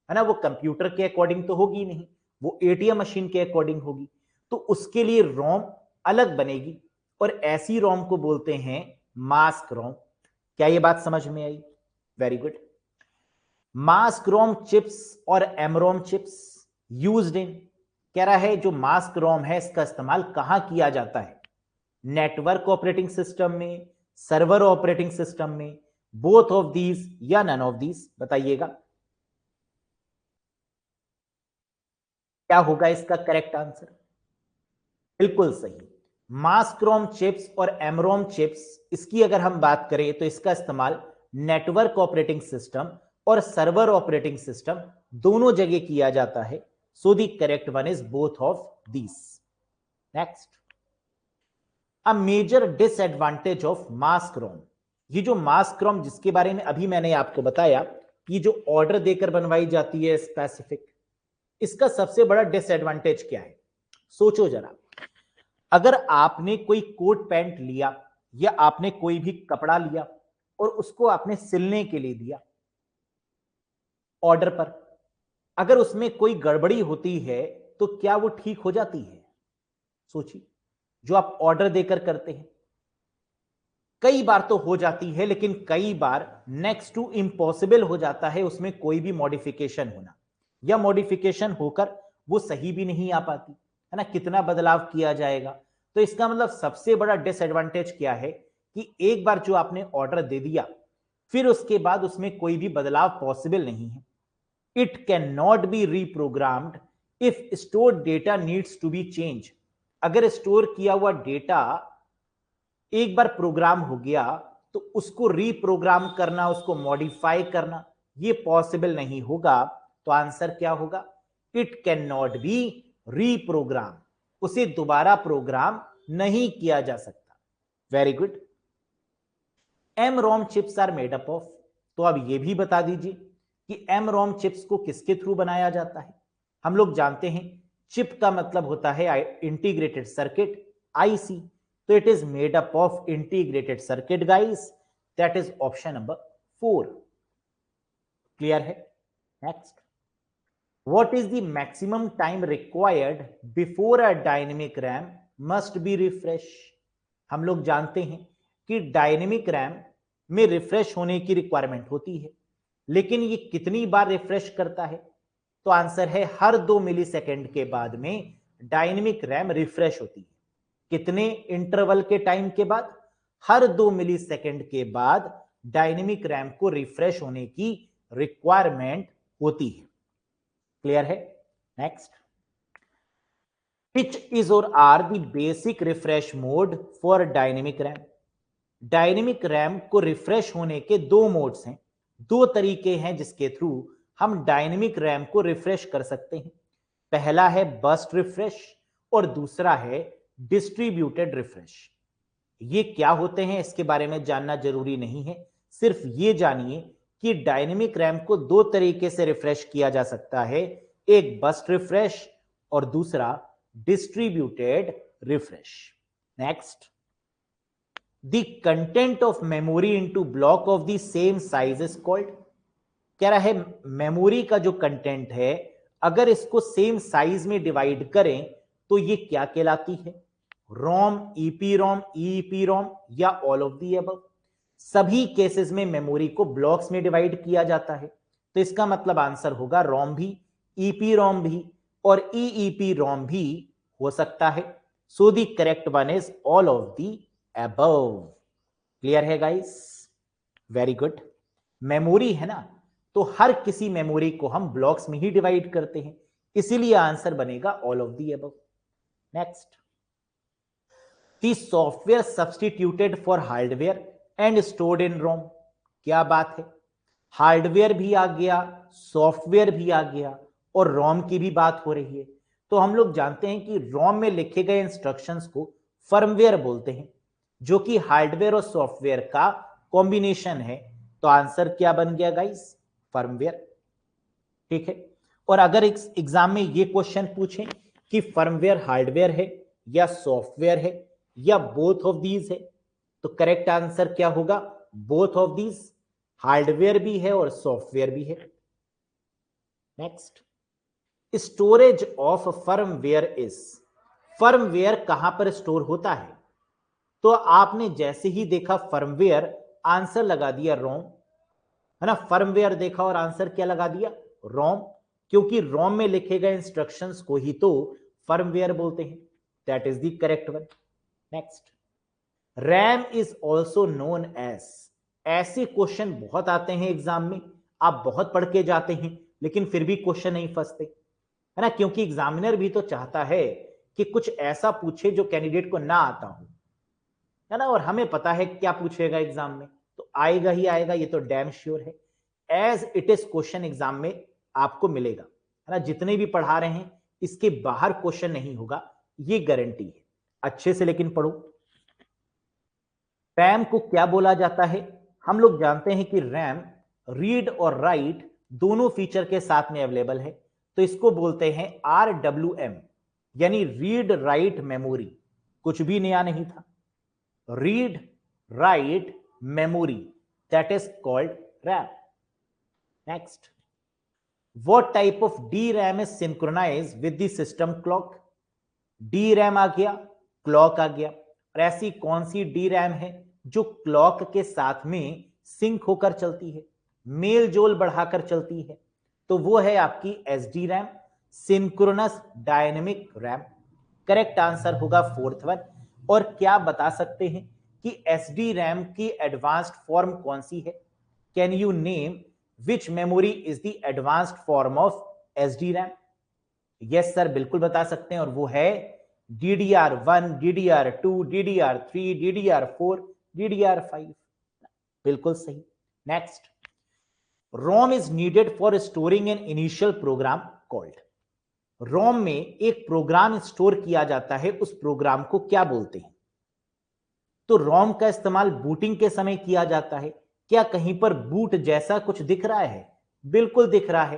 है ना। वो कंप्यूटर के अकॉर्डिंग तो होगी नहीं, वो एटीएम मशीन के अकॉर्डिंग होगी। तो उसके लिए रोम अलग बनेगी और ऐसी रोम को बोलते हैं मास्क रोम। क्या ये बात समझ में आई? Very good. Mask ROM chips और एमरोम चिप्स यूज्ड इन, कह रहा है जो मास्क रोम है इसका इस्तेमाल कहां किया जाता है, नेटवर्क ऑपरेटिंग सिस्टम में, सर्वर ऑपरेटिंग सिस्टम में, बोथ ऑफ दीज या नन ऑफ दीज, बताइएगा क्या होगा इसका करेक्ट आंसर। बिल्कुल सही, मास्क्रोम चिप्स और एमरोम चिप्स, इसकी अगर हम बात करें तो इसका इस्तेमाल नेटवर्क ऑपरेटिंग सिस्टम और सर्वर ऑपरेटिंग सिस्टम दोनों जगह किया जाता है। So the correct one is both of these. Next, a major disadvantage of mask ROM, ये जो मास्क्रोम जिसके बारे में अभी मैंने आपको बताया, ये जो ऑर्डर देकर बनवाई जाती है स्पेसिफिक, इसका सबसे बड़ा डिसएडवांटेज क्या है, सोचो जरा। अगर आपने कोई कोट पैंट लिया या आपने कोई भी कपड़ा लिया और उसको आपने सिलने के लिए दिया ऑर्डर पर, अगर उसमें कोई गड़बड़ी होती है तो क्या वो ठीक हो जाती है? सोचिए, जो आप ऑर्डर देकर करते हैं, कई बार तो हो जाती है लेकिन कई बार नेक्स्ट टू इम्पॉसिबल हो जाता है उसमें कोई भी मॉडिफिकेशन होना, या मॉडिफिकेशन होकर वो सही भी नहीं आ पाती है ना, कितना बदलाव किया जाएगा। तो इसका मतलब सबसे बड़ा डिसएडवांटेज क्या है कि एक बार जो आपने ऑर्डर दे दिया फिर उसके बाद उसमें कोई भी बदलाव पॉसिबल नहीं है। It can not be reprogrammed if store data needs to be change, अगर स्टोर किया हुआ डेटा एक बार प्रोग्राम हो गया तो उसको रीप्रोग्राम करना, उसको मॉडिफाई करना, ये पॉसिबल नहीं होगा। तो आंसर क्या होगा, it can not be reprogram, उसे दोबारा प्रोग्राम नहीं किया जा सकता। Very good. MROM chips are made up of, तो अब ये भी बता दीजिए कि एमरोम चिप्स को किसके थ्रू बनाया जाता है। हम लोग जानते हैं चिप का मतलब होता है इंटीग्रेटेड सर्किट, आईसी, तो it is made up of integrated circuit guys, that is option number 4। Clear है? Next, what is the maximum time required before a dynamic RAM must be refresh. हम लोग जानते हैं कि डायनेमिक रैम में refresh होने की रिक्वायरमेंट होती है, लेकिन ये कितनी बार रिफ्रेश करता है? तो आंसर है हर 2 मिलीसेकंड के बाद में डायनेमिक रैम रिफ्रेश होती है। कितने इंटरवल के टाइम के बाद? हर 2 मिलीसेकंड के बाद डायनेमिक रैम को रिफ्रेश होने की रिक्वायरमेंट होती है। क्लियर है? Next, which is or are the basic refresh mode for dynamic RAM? Dynamic RAM को रिफ्रेश होने के 2 मोड्स हैं, 2 तरीके हैं जिसके थ्रू हम डायनेमिक रैम को रिफ्रेश कर सकते हैं। पहला है बर्स्ट रिफ्रेश और दूसरा है डिस्ट्रीब्यूटेड रिफ्रेश। ये क्या होते हैं इसके बारे में जानना जरूरी नहीं है, सिर्फ ये जानिए कि डायनेमिक रैम को 2 तरीके से रिफ्रेश किया जा सकता है, एक बर्स्ट रिफ्रेश और दूसरा distributed refresh. Next, the content of memory into block of the same size is called, कह रहा है मेमोरी का जो कंटेंट है अगर इसको सेम साइज में डिवाइड करें तो ये क्या कहलाती है, रोम, ईपीरोम, ईईपीरोम या ऑल ऑफ द अबव। सभी केसेस में मेमोरी को ब्लॉक्स में डिवाइड किया जाता है, तो इसका मतलब आंसर होगा रोम भी, ईपीरोम भी और ईईपीरोम भी हो सकता है। So the correct one is all of the above. Clear है गाइस? Very good. मेमोरी है ना, तो हर किसी मेमोरी को हम ब्लॉक्स में ही डिवाइड करते हैं, इसीलिए आंसर बनेगा all of the above. Next, the software substituted for hardware and stored in ROM, क्या बात है, हार्डवेयर भी आ गया, सॉफ्टवेयर भी आ गया और रोम की भी बात हो रही है। तो हम लोग जानते हैं कि रोम में लिखे गए इंस्ट्रक्शंस को फर्मवेयर बोलते हैं, जो कि हार्डवेयर और सॉफ्टवेयर का कॉम्बिनेशन है। तो आंसर क्या बन गया गाइस, फर्मवेयर। ठीक है, और अगर एग्जाम में ये क्वेश्चन पूछें कि फर्मवेयर हार्डवेयर है या सॉफ्टवेयर है या बोथ ऑफ दीज है, तो करेक्ट आंसर क्या होगा, बोथ ऑफ दीज, हार्डवेयर भी है और सॉफ्टवेयर भी है। Next, storage of firmware is, firmware कहां पर स्टोर होता है? तो आपने जैसे ही देखा फर्मवेयर, आंसर लगा दिया रोम, है ना, फर्मवेयर देखा और आंसर क्या लगा दिया, रोम, क्योंकि रोम में लिखे गए इंस्ट्रक्शंस को ही तो फर्मवेयर बोलते हैं। That is the correct one. Next, RAM is also known as, ऐसे क्वेश्चन बहुत आते हैं एग्जाम में, आप बहुत पढ़ के जाते हैं लेकिन फिर भी क्वेश्चन नहीं फंसते, है ना, क्योंकि एग्जामिनर भी तो चाहता है कि कुछ ऐसा पूछे जो कैंडिडेट को ना आता हो, है ना, और हमें पता है क्या पूछेगा एग्जाम में, तो आएगा ही आएगा, ये तो डैम श्योर है। As it is question exam में आपको मिलेगा, है ना, जितने भी पढ़ा रहे हैं इसके बाहर क्वेश्चन नहीं होगा, ये गारंटी है। अच्छे से लेकिन पढ़ो। रैम को क्या बोला जाता है, हम लोग जानते हैं कि रैम रीड और राइट दोनों फीचर के साथ में अवेलेबल है, तो इसको बोलते हैं RWM, यानी रीड राइट मेमोरी। कुछ भी नया नहीं था, read write memory, that is called RAM. Next, what type of DRAM is synchronize with the system clock, DRAM आ गया, क्लॉक आ गया, और ऐसी कौन सी DRAM है जो क्लॉक के साथ में सिंक होकर चलती है, मेल जोल बढ़ाकर चलती है, तो वो है आपकी SDRAM, synchronous dynamic RAM. Correct answer होगा फोर्थ वन। और क्या बता सकते हैं कि SDRAM की एडवांस्ड फॉर्म कौन सी है, can you name which memory is the advanced form of SDRAM? Yes sir, बिल्कुल बता सकते हैं, और वो है DDR1, DDR2, DDR3, DDR4, DDR5। बिल्कुल सही। Next, ROM is needed for storing an initial program called, ROM में एक प्रोग्राम स्टोर किया जाता है, उस प्रोग्राम को क्या बोलते हैं? तो रोम का इस्तेमाल बूटिंग के समय किया जाता है। क्या कहीं पर बूट जैसा कुछ दिख रहा है? बिल्कुल दिख रहा है,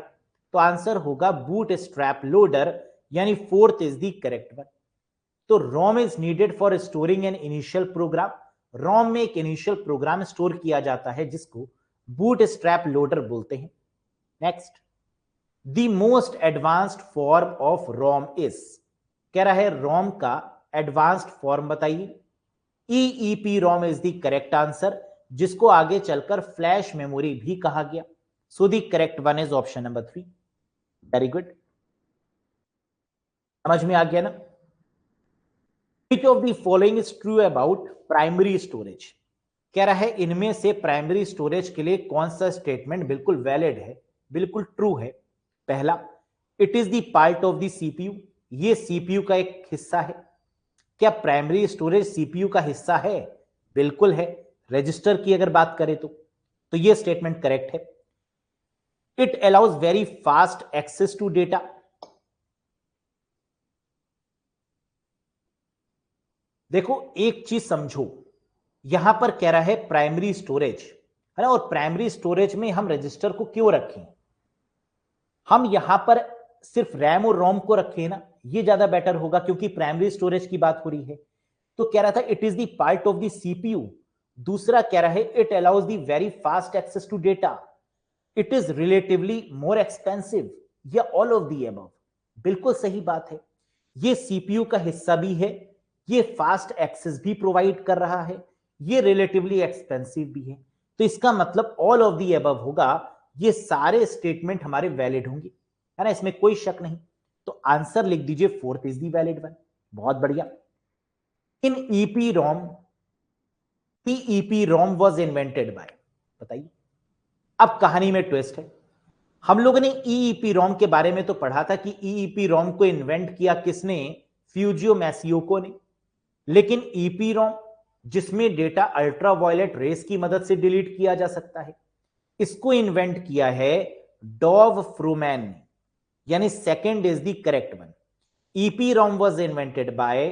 तो आंसर होगा बूट स्ट्रैप लोडर, यानी fourth is the correct one. तो ROM is needed for storing an initial program, ROM में एक इनिशियल प्रोग्राम स्टोर किया जाता है जिसको बूट स्ट्रैप लोडर बोलते हैं। Next, the most advanced form of ROM is, कह रहा है रोम का एडवांस्ड फॉर्म बताइए। EEPROM is the correct answer, जिसको आगे चलकर फ्लैश मेमोरी भी कहा गया। So the correct one is option number 3। Very good, समझ में आ गया ना? Which of the following is true about primary storage, कह रहा है इनमें से प्राइमरी स्टोरेज के लिए कौन सा स्टेटमेंट बिल्कुल वैलिड है, बिल्कुल ट्रू है। पहला, it is the part of the CPU, ये CPU का एक हिस्सा है। क्या प्राइमरी स्टोरेज CPU का हिस्सा है? बिल्कुल है, रजिस्टर की अगर बात करें तो ये स्टेटमेंट करेक्ट है। It allows very fast access to data, देखो एक चीज समझो, यहां पर कह रहा है प्राइमरी स्टोरेज, है ना, और प्राइमरी स्टोरेज में हम रजिस्टर को क्यों रखें? हम यहां पर सिर्फ रैम और रोम को रखें ना, ये ज्यादा बेटर होगा, क्योंकि प्राइमरी स्टोरेज की बात हो रही है। तो कह रहा था it is the part of the CPU। दूसरा कह रहा है it allows the very fast access to data, it is relatively more expensive, या ऑल ऑफ द अबव। बिल्कुल सही बात है, ये CPU का हिस्सा भी है, ये फास्ट एक्सेस भी प्रोवाइड कर रहा है, ये रिलेटिवली एक्सपेंसिव भी है, तो इसका मतलब ऑल ऑफ द अबव होगा। ये सारे स्टेटमेंट हमारे वैलिड होंगे, है ना, इसमें कोई शक नहीं। तो आंसर लिख दीजिए, fourth is the valid one. बहुत बढ़िया। इन EEPROM, EEPROM was invented bye, बताइए। अब कहानी में ट्विस्ट है, हम लोगों ने EEPROM के बारे में तो पढ़ा था कि EEPROM को इन्वेंट किया किसने? फ्यूजियो मैसियोको ने। लेकिन EEPROM, जिसमें डेटा अल्ट्रावायलेट रेस की मदद से डिलीट किया जा सकता है, इसको इन्वेंट किया है डॉव फ्रूमैन ने, यानी second is the correct one. EEPROM was invented by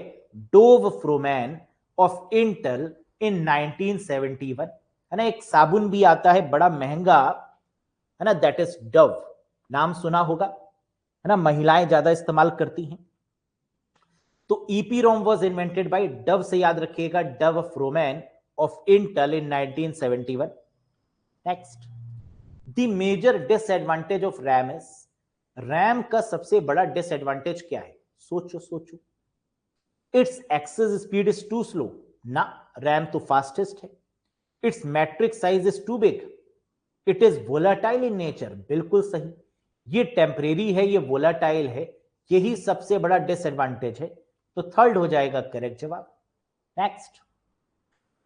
Dov Frohman of Intel in 1971, है ना। एक साबुन भी आता है बड़ा महंगा, है ना, दैट इज डव, नाम सुना होगा, है ना, महिलाएं ज्यादा इस्तेमाल करती हैं। तो EEPROM was invented by Dov से याद रखिएगा, Dov Frohman of Intel in 1971। Next, the major disadvantage of RAM is, RAM का सबसे बड़ा डिसएडवांटेज क्या है? सोचो सोचो। Its access speed is too slow, ना, रैम तो फास्टेस्ट है। Its matrix size is too big, it is volatile in nature, बिल्कुल सही। ये टेम्परेरी है, ये वोलाटाइल है, यही सबसे बड़ा डिसएडवांटेज है। तो थर्ड हो जाएगा करेक्ट जवाब। Next,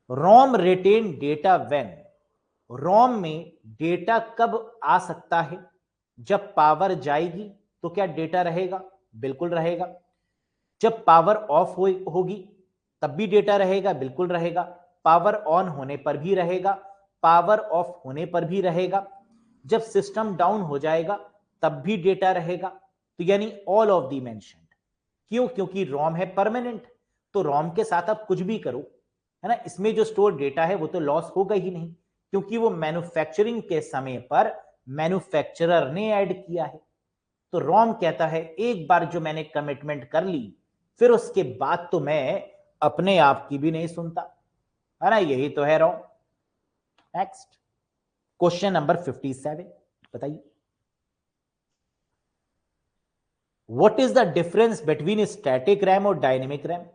ROM retain data when, ROM में डेटा कब आ सकता है? जब पावर जाएगी तो क्या डेटा रहेगा? बिल्कुल रहेगा। जब पावर ऑफ होगी तब भी डेटा रहेगा? बिल्कुल रहेगा। पावर ऑन होने पर भी रहेगा, पावर ऑफ होने पर भी रहेगा। जब सिस्टम डाउन हो जाएगा तब भी डेटा रहेगा। तो यानी ऑल ऑफ दी मेंशन्ड। क्यों? क्योंकि रोम है परमानेंट, तो रोम के साथ आप कुछ भी करो, है ना, इसमें जो स्टोर डेटा है वो तो लॉस होगा ही नहीं, क्योंकि वो मैन्युफैक्चरिंग के समय पर मैन्युफैक्चरर ने ऐड किया है। तो रोम कहता है एक बार जो मैंने कमिटमेंट कर ली, फिर उसके बाद तो मैं अपने आप की भी नहीं सुनता, है ना, यही तो है रोम। नेक्स्ट, क्वेश्चन नंबर 57, बताइए, what is the difference between static RAM और डायनेमिक रैम?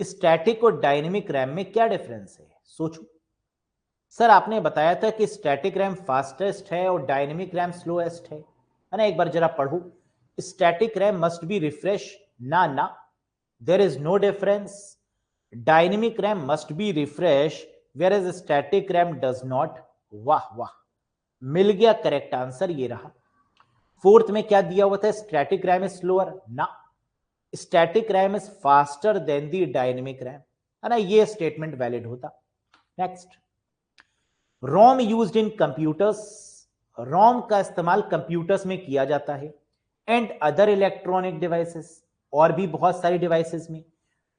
स्टैटिक और डायनेमिक रैम में क्या डिफरेंस है? सोचो। सर आपने बताया था कि स्टैटिक रैम फास्टेस्ट है और डायनेमिक रैम स्लोएस्ट है ना, एक बार जरा पढ़ो। Static RAM must be refresh, ना ना, there is no difference. Dynamic RAM must be refresh whereas static RAM does not. वाह वाह, मिल गया करेक्ट आंसर, ये रहा। फोर्थ में क्या दिया हुआ था? स्टैटिक रैम इज स्लोअर, ना, static RAM is faster than the dynamic RAM, है ना, ये स्टेटमेंट वैलिड होता। Next, ROM used in computers, ROM का इस्तेमाल कंप्यूटर्स में किया जाता है, एंड अदर इलेक्ट्रॉनिक डिवाइसेस, और भी बहुत सारी डिवाइसेस में,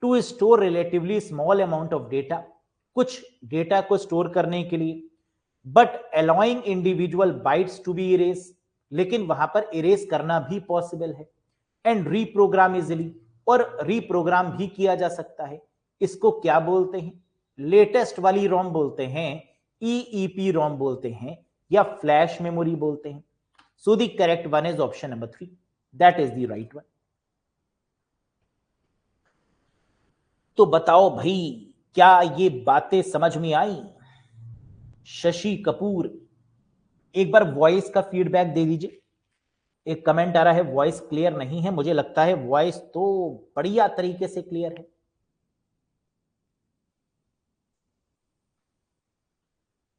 to store relatively small amount of data, कुछ डेटा को स्टोर करने के लिए, but allowing individual bytes to be erase, लेकिन वहां पर इरेज करना भी पॉसिबल है, एंड रीप्रोग्राम इजिली, और रीप्रोग्राम भी किया जा सकता है। इसको क्या बोलते हैं? लेटेस्ट वाली रोम बोलते हैं, ईईपी रोम बोलते हैं, या फ्लैश मेमोरी बोलते हैं। सो the correct one is option number 3, that is the right one. तो बताओ भाई, क्या ये बातें समझ में आई? शशि कपूर, एक बार वॉइस का फीडबैक दे दीजिए। एक कमेंट आ रहा है वॉइस क्लियर नहीं है, मुझे लगता है वॉइस तो बढ़िया तरीके से क्लियर है।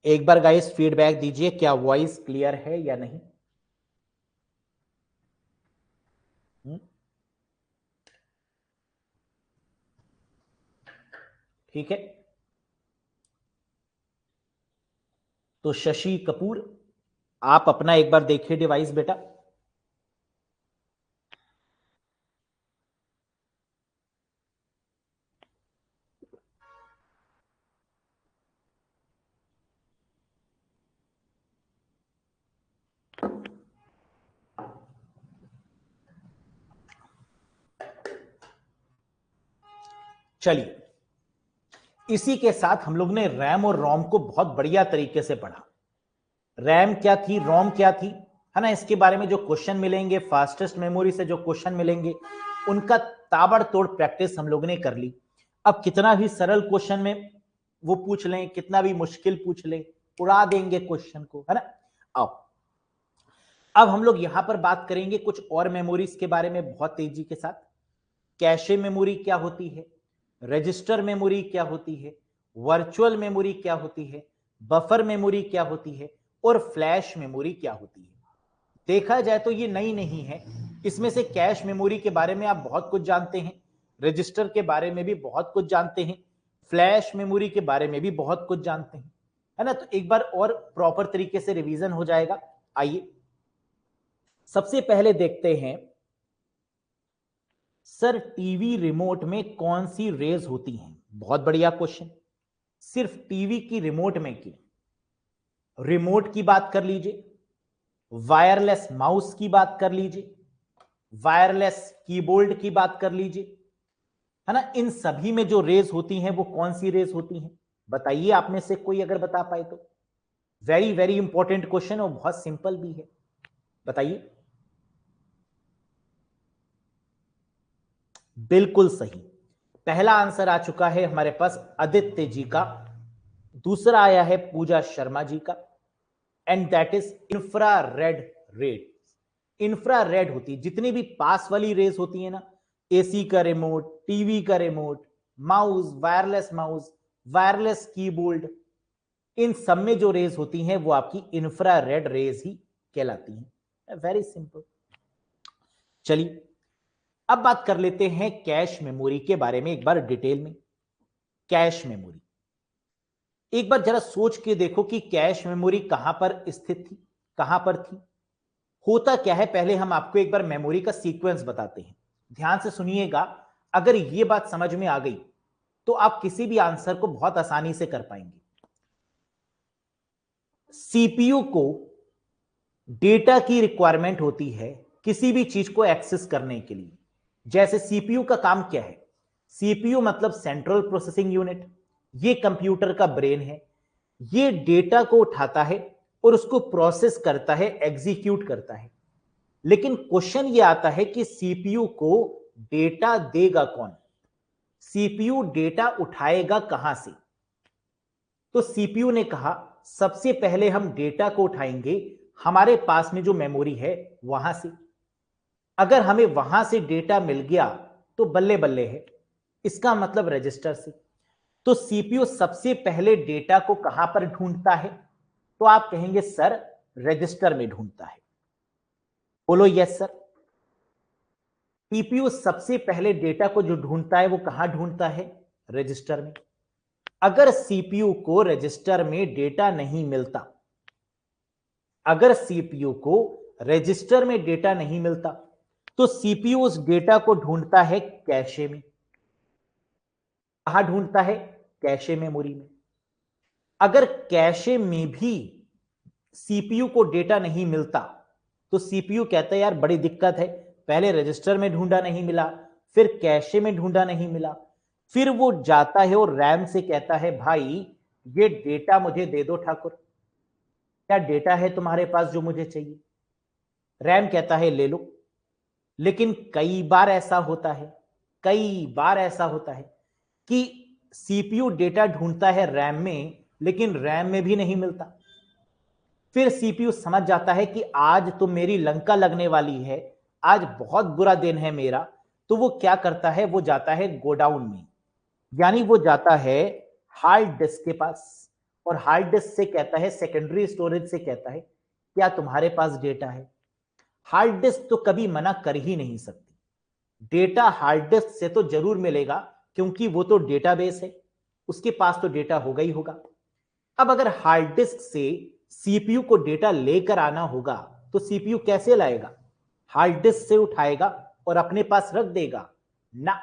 एक बार गाइस फीडबैक दीजिए, क्या वॉइस क्लियर है या नहीं? ठीक है, तो शशि कपूर आप अपना एक बार देखिए डिवाइस बेटा। चलिए, इसी के साथ हम लोग ने रैम और रोम को बहुत बढ़िया तरीके से पढ़ा। रैम क्या थी, रोम क्या थी, है ना, इसके बारे में जो क्वेश्चन मिलेंगे, फास्टेस्ट मेमोरी से जो क्वेश्चन मिलेंगे, उनका ताबड़तोड़ प्रैक्टिस हम लोग ने कर ली। अब कितना भी सरल क्वेश्चन में वो पूछ लें, कितना भी मुश्किल पूछ लें, उड़ा देंगे क्वेश्चन को, है ना। अब हम लोग यहां पर बात करेंगे कुछ और मेमोरीज के बारे में बहुत तेजी के साथ। कैशे मेमोरी क्या होती है, रजिस्टर मेमोरी क्या होती है, वर्चुअल मेमोरी क्या होती है, बफर मेमोरी क्या होती है, और फ्लैश मेमोरी क्या होती है। देखा जाए तो ये नई नहीं है। इसमें से कैश मेमोरी के बारे में आप बहुत कुछ जानते हैं, रजिस्टर के बारे में भी बहुत कुछ जानते हैं, फ्लैश मेमोरी के बारे में भी बहुत कुछ जानते हैं, है ना। तो एक बार और प्रॉपर तरीके से रिवीजन हो जाएगा। आइए सबसे पहले देखते हैं, सर टीवी रिमोट में कौन सी रेज होती हैं? बहुत बढ़िया क्वेश्चन। सिर्फ टीवी की रिमोट में क्यों? रिमोट की बात कर लीजिए, वायरलेस माउस की बात कर लीजिए, वायरलेस कीबोर्ड की बात कर लीजिए, है ना, इन सभी में जो रेज होती हैं वो कौन सी रेज होती हैं? बताइए आप में से कोई अगर बता पाए तो। वेरी वेरी इंपॉर्टेंट क्वेश्चन और बहुत सिंपल भी है, बताइए। बिल्कुल सही, पहला आंसर आ चुका है हमारे पास आदित्य जी का, दूसरा आया है पूजा शर्मा जी का, and that is infrared red. Infrared होती है, जितनी भी पास वाली रेज होती है ना, एसी का रिमोट, टीवी का रिमोट, माउस, वायरलेस कीबोर्ड, इन सब में जो रेज होती हैं वो आपकी इंफ्रारेड रेज ही कहलाती हैं। Very simple. चलिए अब बात कर लेते हैं कैश मेमोरी के बारे में एक बार डिटेल में। कैश मेमोरी, एक बार जरा सोच के देखो कि कैश मेमोरी कहां पर स्थित थी, कहां पर थी, होता क्या है। पहले हम आपको एक बार मेमोरी का सीक्वेंस बताते हैं, ध्यान से सुनिएगा। अगर यह बात समझ में आ गई तो आप किसी भी आंसर को बहुत आसानी से कर पाएंगे। सीपीयू को डेटा की रिक्वायरमेंट होती है किसी भी चीज को एक्सेस करने के लिए। जैसे सीपीयू का काम क्या है, सीपीयू मतलब सेंट्रल प्रोसेसिंग यूनिट, ये कंप्यूटर का ब्रेन है। ये डेटा को उठाता है और उसको प्रोसेस करता है, एग्जीक्यूट करता है। लेकिन क्वेश्चन ये आता है कि सीपीयू को डेटा देगा कौन, सीपीयू डेटा उठाएगा कहां से। तो सीपीयू ने कहा सबसे पहले हम डेटा को उठाएंगे हमारे पास में जो मेमोरी है वहां से। अगर हमें वहां से डेटा मिल गया तो बल्ले बल्ले है, इसका मतलब रजिस्टर से। तो सीपीयू सबसे पहले डेटा को कहां पर ढूंढता है, तो आप कहेंगे सर रजिस्टर में ढूंढता है। बोलो यस सर। सीपीयू सबसे पहले डेटा को जो ढूंढता है वो कहां ढूंढता है, रजिस्टर में। अगर सीपीयू को रजिस्टर में डेटा नहीं मिलता, अगर सीपीयू को रजिस्टर में डेटा नहीं मिलता तो सीपीयू उस डेटा को ढूंढता है कैशे में। कहां ढूंढता है, कैशे मेमोरी में। अगर कैशे में भी सीपीयू को डेटा नहीं मिलता तो सीपीयू कहता है यार बड़ी दिक्कत है, पहले रजिस्टर में ढूंढा नहीं मिला, फिर कैशे में ढूंढा नहीं मिला। फिर वो जाता है और रैम से कहता है भाई ये डेटा मुझे दे दो ठाकुर, क्या डेटा है तुम्हारे पास जो मुझे चाहिए। रैम कहता है ले लो। लेकिन कई बार ऐसा होता है, कई बार ऐसा होता है कि सीपीयू डेटा ढूंढता है रैम में, लेकिन रैम में भी नहीं मिलता। फिर सीपीयू समझ जाता है कि आज तो मेरी लंका लगने वाली है, आज बहुत बुरा दिन है मेरा। तो वो क्या करता है, वो जाता है गोडाउन में, यानी वो जाता है हार्ड डिस्क के पास और हार्ड डिस्क से कहता है, सेकेंडरी स्टोरेज से कहता है क्या तुम्हारे पास डेटा है। हार्ड डिस्क तो कभी मना कर ही नहीं सकती, डेटा हार्ड डिस्क से तो जरूर मिलेगा क्योंकि वो तो डेटाबेस है, उसके पास तो डेटा होगा ही होगा। अब अगर हार्ड डिस्क से सीपीयू को डेटा लेकर आना होगा तो सीपीयू कैसे लाएगा, हार्ड डिस्क से उठाएगा और अपने पास रख देगा ना।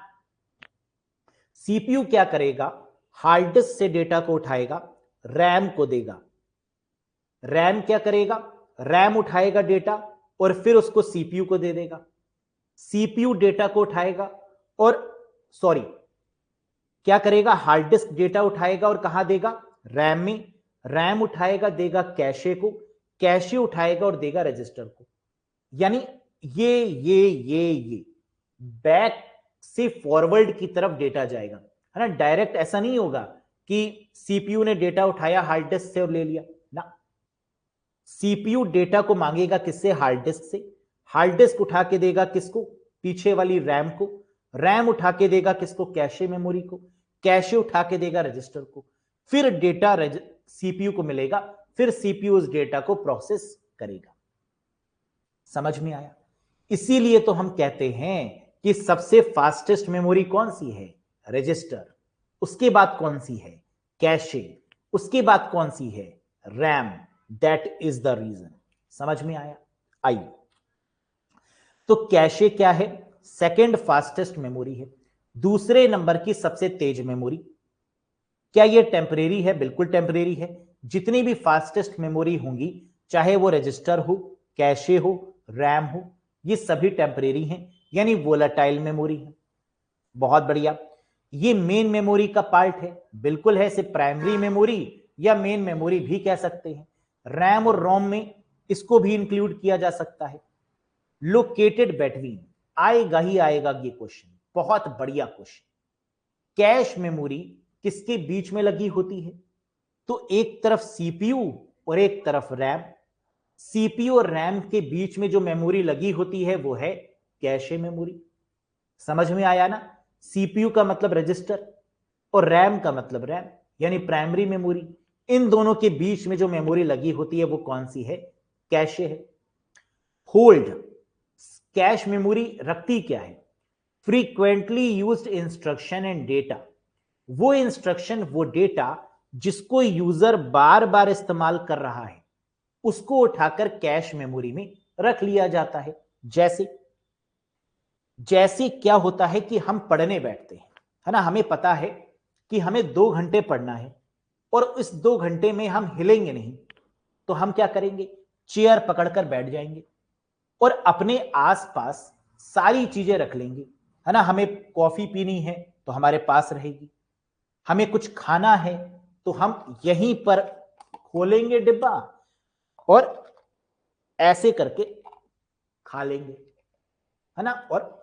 सीपीयू क्या करेगा, हार्ड डिस्क से डेटा को उठाएगा, रैम को देगा। रैम क्या करेगा, रैम उठाएगा डेटा और फिर उसको सीपीयू को दे देगा। सीपीयू डेटा को उठाएगा और सॉरी क्या करेगा, हार्ड डिस्क डेटा उठाएगा और कहां देगा, रैम में। रैम उठाएगा देगा कैशे को, कैशे उठाएगा और देगा रजिस्टर को। यानी ये बैक से फॉरवर्ड की तरफ डेटा जाएगा, है ना। डायरेक्ट ऐसा नहीं होगा कि सीपीयू ने डेटा उठाया हार्ड डिस्क से और ले लिया ना। सीपीयू डेटा को मांगेगा किससे, हार्ड डिस्क से। हार्ड डिस्क उठा के देगा किसको, पीछे वाली रैम को। रैम उठा के देगा किसको, कैशे मेमोरी को। कैशे उठा के देगा रजिस्टर को। फिर डेटा सीपीयू को मिलेगा, फिर सीपीयू उस डेटा को प्रोसेस करेगा। समझ में आया। इसीलिए तो हम कहते हैं कि सबसे फास्टेस्ट मेमोरी कौन सी है, रजिस्टर। उसके बाद कौन सी है, कैशे। उसके बाद कौन सी है, RAM. That is the reason. समझ में आया। आइए, तो कैशे क्या है, सेकंड फास्टेस्ट मेमोरी है, दूसरे नंबर की सबसे तेज मेमोरी। क्या ये टेम्परेरी है, बिल्कुल टेम्परेरी है। जितनी भी फास्टेस्ट मेमोरी होंगी, चाहे वो रजिस्टर हो, कैशे हो, रैम हो, ये सभी टेम्परेरी हैं, यानी वोलेटाइल मेमोरी है। बहुत बढ़िया। ये मेन मेमोरी का पार्ट है, बिल्कुल है, इसे प्राइमरी मेमोरी या मेन मेमोरी भी कह सकते हैं। रैम और रोम में इसको भी इंक्लूड किया जा सकता है। लोकेटेड बिटवीन, आएगा ही आएगा ये क्वेश्चन, बहुत बढ़िया क्वेश्चन। कैश मेमोरी किसके बीच में लगी होती है, तो एक तरफ सीपीयू और एक तरफ रैम। सीपीयू और रैम के बीच में जो मेमोरी लगी होती है वो है कैशे मेमोरी। समझ में आया ना? सीपीयू का मतलब रजिस्टर और रैम का मतलब रैम यानी प्राइमरी मेमोरी। इन दोनों के बीच में जो मेमोरी लगी होती है वो कौन सी है? कैशे है। होल्ड, कैश मेमोरी रखती क्या है? Frequently used instruction and data. वो इंस्ट्रक्शन, वो डेटा जिसको यूजर बार बार इस्तेमाल कर रहा है उसको उठाकर कैश मेमोरी में रख लिया जाता है। जैसे जैसे क्या होता है कि हम पढ़ने बैठते हैं, है ना, हमें पता है कि हमें 2 घंटे पढ़ना है और इस 2 घंटे में हम हिलेंगे नहीं, तो हम क्या करेंगे? चेयर पकड़कर बैठ जाएंगे और अपने आसपास सारी चीजें रख लेंगे, है ना। हमें कॉफी पीनी है तो हमारे पास रहेगी, हमें कुछ खाना है तो हम यहीं पर खोलेंगे डिब्बा और ऐसे करके खा लेंगे, है ना। और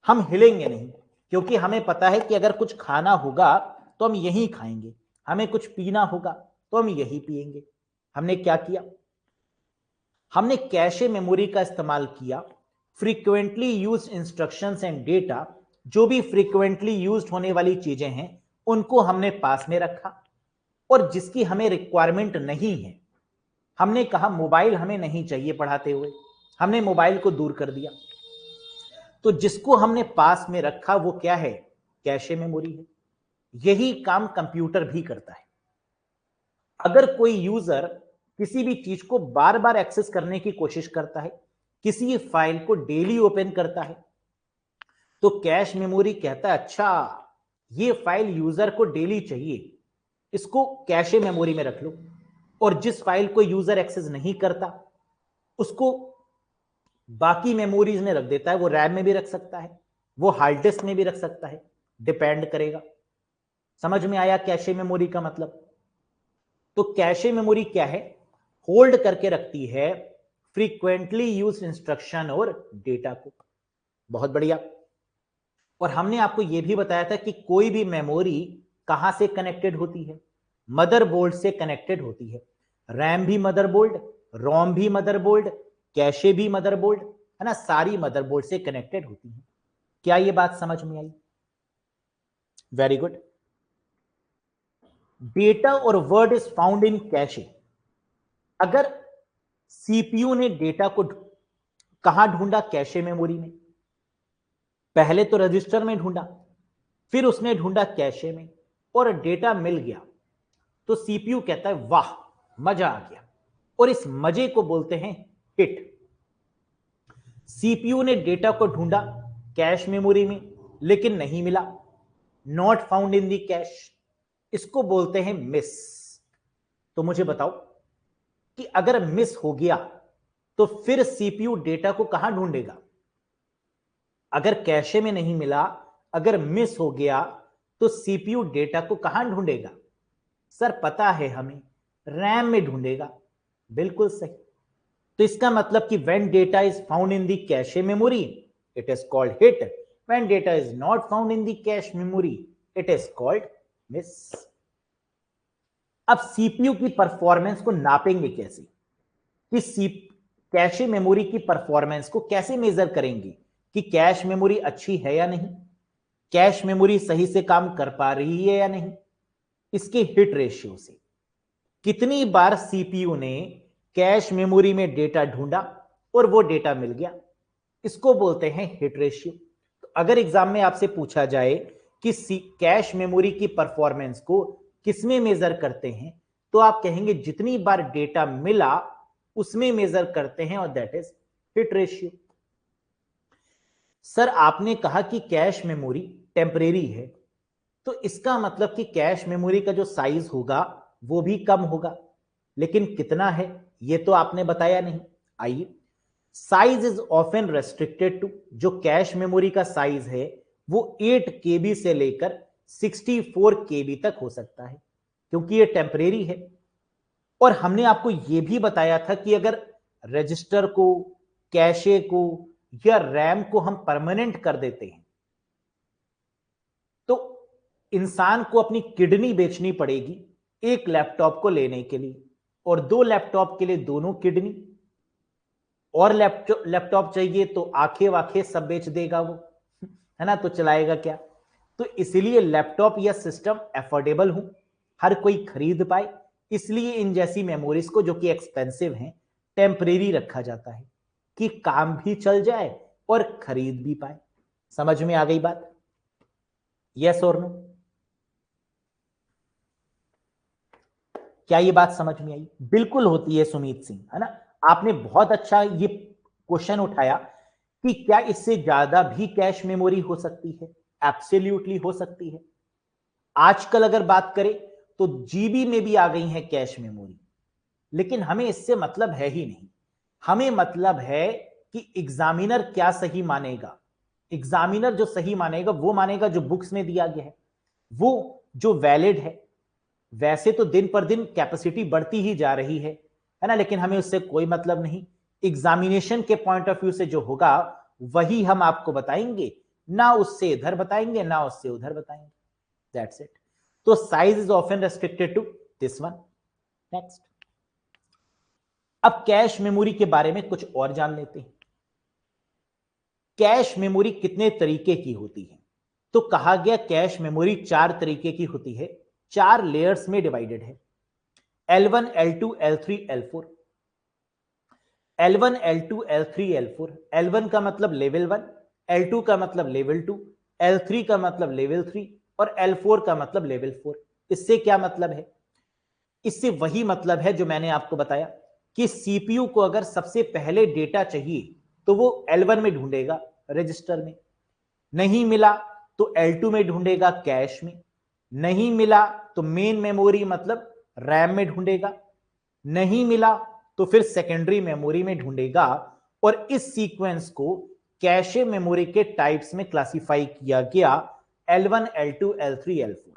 हम हिलेंगे नहीं क्योंकि हमें पता है कि अगर कुछ खाना होगा तो हम यहीं खाएंगे, हमें कुछ पीना होगा तो हम यहीं पिएंगे। हमने क्या किया? हमने कैशे मेमोरी का इस्तेमाल किया। Frequently used instructions and data, जो भी फ्रीक्वेंटली यूज्ड होने वाली चीजें हैं उनको हमने पास में रखा, और जिसकी हमें रिक्वायरमेंट नहीं है, हमने कहा मोबाइल हमें नहीं चाहिए पढ़ाते हुए, हमने मोबाइल को दूर कर दिया। तो जिसको हमने पास में रखा वो क्या है? कैशे मेमोरी है। यही काम कंप्यूटर भी करता है। अगर कोई यूजर किसी भी चीज को बार बार एक्सेस करने की कोशिश करता है, किसी फाइल को डेली ओपन करता है, तो कैश मेमोरी कहता है अच्छा ये फाइल यूजर को डेली चाहिए, इसको कैशे मेमोरी में रख लो। और जिस फाइल को यूजर एक्सेस नहीं करता उसको बाकी मेमोरीज में रख देता है। वो रैम में भी रख सकता है, वो हार्ड डिस्क में भी रख सकता है, डिपेंड करेगा। समझ में आया कैशे मेमोरी का मतलब? तो कैशे मेमोरी क्या है? होल्ड करके रखती है फ्रीक्वेंटली यूज्ड इंस्ट्रक्शन और डेटा को। बहुत बढ़िया। और हमने आपको यह भी बताया था कि कोई भी मेमोरी कहां से कनेक्टेड होती है? मदरबोर्ड से कनेक्टेड होती है। रैम भी मदरबोर्ड, रोम भी मदरबोर्ड, कैशे भी मदरबोर्ड, है ना, सारी मदरबोर्ड से कनेक्टेड होती है। क्या यह बात समझ में आई? Very good. डेटा और word is found in cache. अगर सीपीयू ने डेटा को कहां ढूंढा? कैशे मेमोरी में। पहले तो रजिस्टर में ढूंढा, फिर उसने ढूंढा कैशे में, और डेटा मिल गया। तो सीपीयू कहता है वाह मजा आ गया, और इस मजे को बोलते हैं हिट। सीपीयू ने डेटा को ढूंढा कैश मेमोरी में लेकिन नहीं मिला, not found in the cash, इसको बोलते हैं मिस। तो मुझे बताओ कि अगर मिस हो गया तो फिर सीपीयू डेटा को कहां ढूंढेगा? अगर कैशे में नहीं मिला, अगर मिस हो गया, तो सीपीयू डेटा को कहां ढूंढेगा? सर पता है हमें, रैम में ढूंढेगा। बिल्कुल सही। तो इसका मतलब कि when data is found in the cache memory it is called hit, when data is not found in the cache memory it is called miss. अब सीपीयू की परफॉर्मेंस को नापेंगे कैसे? कि कैशे मेमोरी की परफॉर्मेंस को कैसे मेजर करेंगे कि कैश मेमोरी अच्छी है या नहीं, कैश मेमोरी सही से काम कर पा रही है या नहीं? इसके हिट रेशियो से। कितनी बार सीपीयू ने कैश मेमोरी में डेटा ढूंढा और वो डेटा मिल गया, इसको बोलते हैं हिट रेशियो। तो अगर एग्जाम में आपसे पूछा जाए कि कैश मेमोरी की परफॉर्मेंस को किसमें मेजर करते हैं, तो आप कहेंगे जितनी बार डेटा मिला उसमें मेजर करते हैं, और that is hit ratio. Sir आपने कहा कि कैश मेमोरी टेम्परेरी है, तो इसका मतलब कि कैश मेमोरी का जो साइज होगा वो भी कम होगा, लेकिन कितना है ये तो आपने बताया नहीं। आइए, size is often restricted to, जो कैश मेमोरी का साइज है वो 8 KB से लेकर 64 KB तक हो सकता है, क्योंकि ये टेम्परेरी है। और हमने आपको यह भी बताया था कि अगर रजिस्टर को, कैशे को या रैम को हम परमानेंट कर देते हैं तो इंसान को अपनी किडनी बेचनी पड़ेगी एक लैपटॉप को लेने के लिए, और 2 लैपटॉप के लिए दोनों किडनी, और लैपटॉप चाहिए तो आंखें वाखें सब बेच देगा वो, है ना, तो चलाएगा क्या। तो इसलिए लैपटॉप या सिस्टम अफोर्डेबल हो, हर कोई खरीद पाए, इसलिए इन जैसी मेमोरीज को जो कि एक्सपेंसिव हैं टेम्परेरी रखा जाता है कि काम भी चल जाए और खरीद भी पाए। समझ में आ गई बात? यस और नो? क्या ये बात समझ में आई? बिल्कुल होती है सुमीत सिंह, है ना। आपने बहुत अच्छा ये क्वेश्चन उठाया कि क्या इससे ज्यादा भी कैश मेमोरी हो सकती है? एब्सोल्युटली हो सकती है। आजकल अगर बात करें तो जीबी में भी आ गई है कैश मेमोरी, लेकिन हमें इससे मतलब है ही नहीं। हमें मतलब है कि एग्जामिनर क्या सही मानेगा। एग्जामिनर जो सही मानेगा वो मानेगा जो बुक्स में दिया गया है, वो जो वैलिड है। वैसे तो दिन पर दिन कैपेसिटी बढ़ती ही जा रही है ना, लेकिन हमें उससे कोई मतलब नहीं। एग्जामिनेशन के पॉइंट ऑफ व्यू से जो होगा वही हम आपको बताएंगे, ना उससे इधर बताएंगे ना उससे उधर बताएंगे। That's it. तो size is often restricted to this one. Next, अब कैश मेमोरी के बारे में कुछ और जान लेते हैं। कैश मेमोरी कितने तरीके की होती है? तो कहा गया कैश मेमोरी 4 तरीके की होती है, 4 लेयर्स में डिवाइडेड है। L1, L2, L3, L4। L1, L2, L3, L4। L1 का मतलब लेवल 1, L2 का मतलब लेवल 2, L3 का मतलब लेवल 3 और L4 का मतलब लेवल 4। इससे क्या मतलब है? इससे वही मतलब है जो मैंने आपको बताया कि सीपीयू को अगर सबसे पहले डेटा चाहिए तो वो L1 में ढूंढेगा, रजिस्टर में। नहीं मिला तो L2 में ढूंढेगा, कैश में। नहीं मिला तो मेन मेमोरी मतलब रैम में ढूंढेगा। नहीं मिला तो फिर सेकेंडरी मेमोरी में ढूंढेगा। और इस सीक्वेंस को कैशे मेमोरी के टाइप्स में क्लासिफाई किया गया, L1, L2, L3, L4।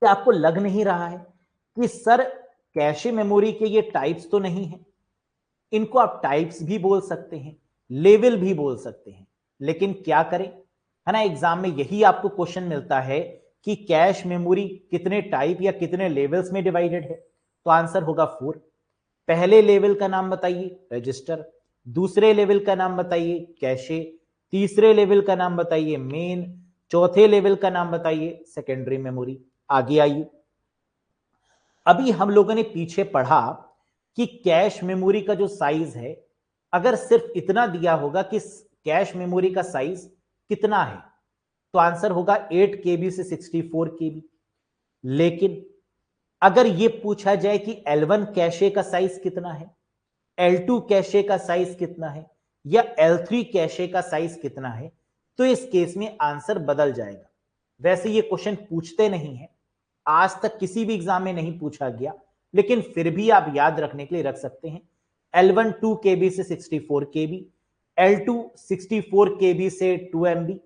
क्या आपको लग नहीं रहा है कि सर कैशे मेमोरी के ये टाइप्स तो नहीं है? इनको आप टाइप्स भी बोल सकते हैं, लेवल भी बोल सकते हैं, लेकिन क्या करें, है ना। एग्जाम में यही आपको क्वेश्चन मिलता है कि कैश मेमोरी कितने टाइप या कितने लेवल्स में डिवाइडेड है। तो आंसर होगा 4। पहले लेवल का नाम बताइए, रजिस्टर। दूसरे लेवल का नाम बताइए, कैशे। तीसरे लेवल का नाम बताइए, मेन। चौथे लेवल का नाम बताइए, सेकेंडरी मेमोरी। आगे आइए। अभी हम लोगों ने पीछे पढ़ा कि कैश मेमोरी का जो साइज है, अगर सिर्फ इतना दिया होगा कि कैश मेमोरी का साइज कितना है, तो आंसर होगा 8 KB से 64 KB। लेकिन अगर यह पूछा जाए कि L1 कैशे का साइज कितना है, L2 कैशे का साइज कितना है या L3 कैशे का साइज कितना है, तो इस केस में आंसर बदल जाएगा। वैसे ये क्वेश्चन पूछते नहीं है, आज तक किसी भी एग्जाम में नहीं पूछा गया, लेकिन फिर भी आप याद रखने के लिए रख सकते हैं। L1 2 KB से 64 KB, L2 64 KB से 2 MB,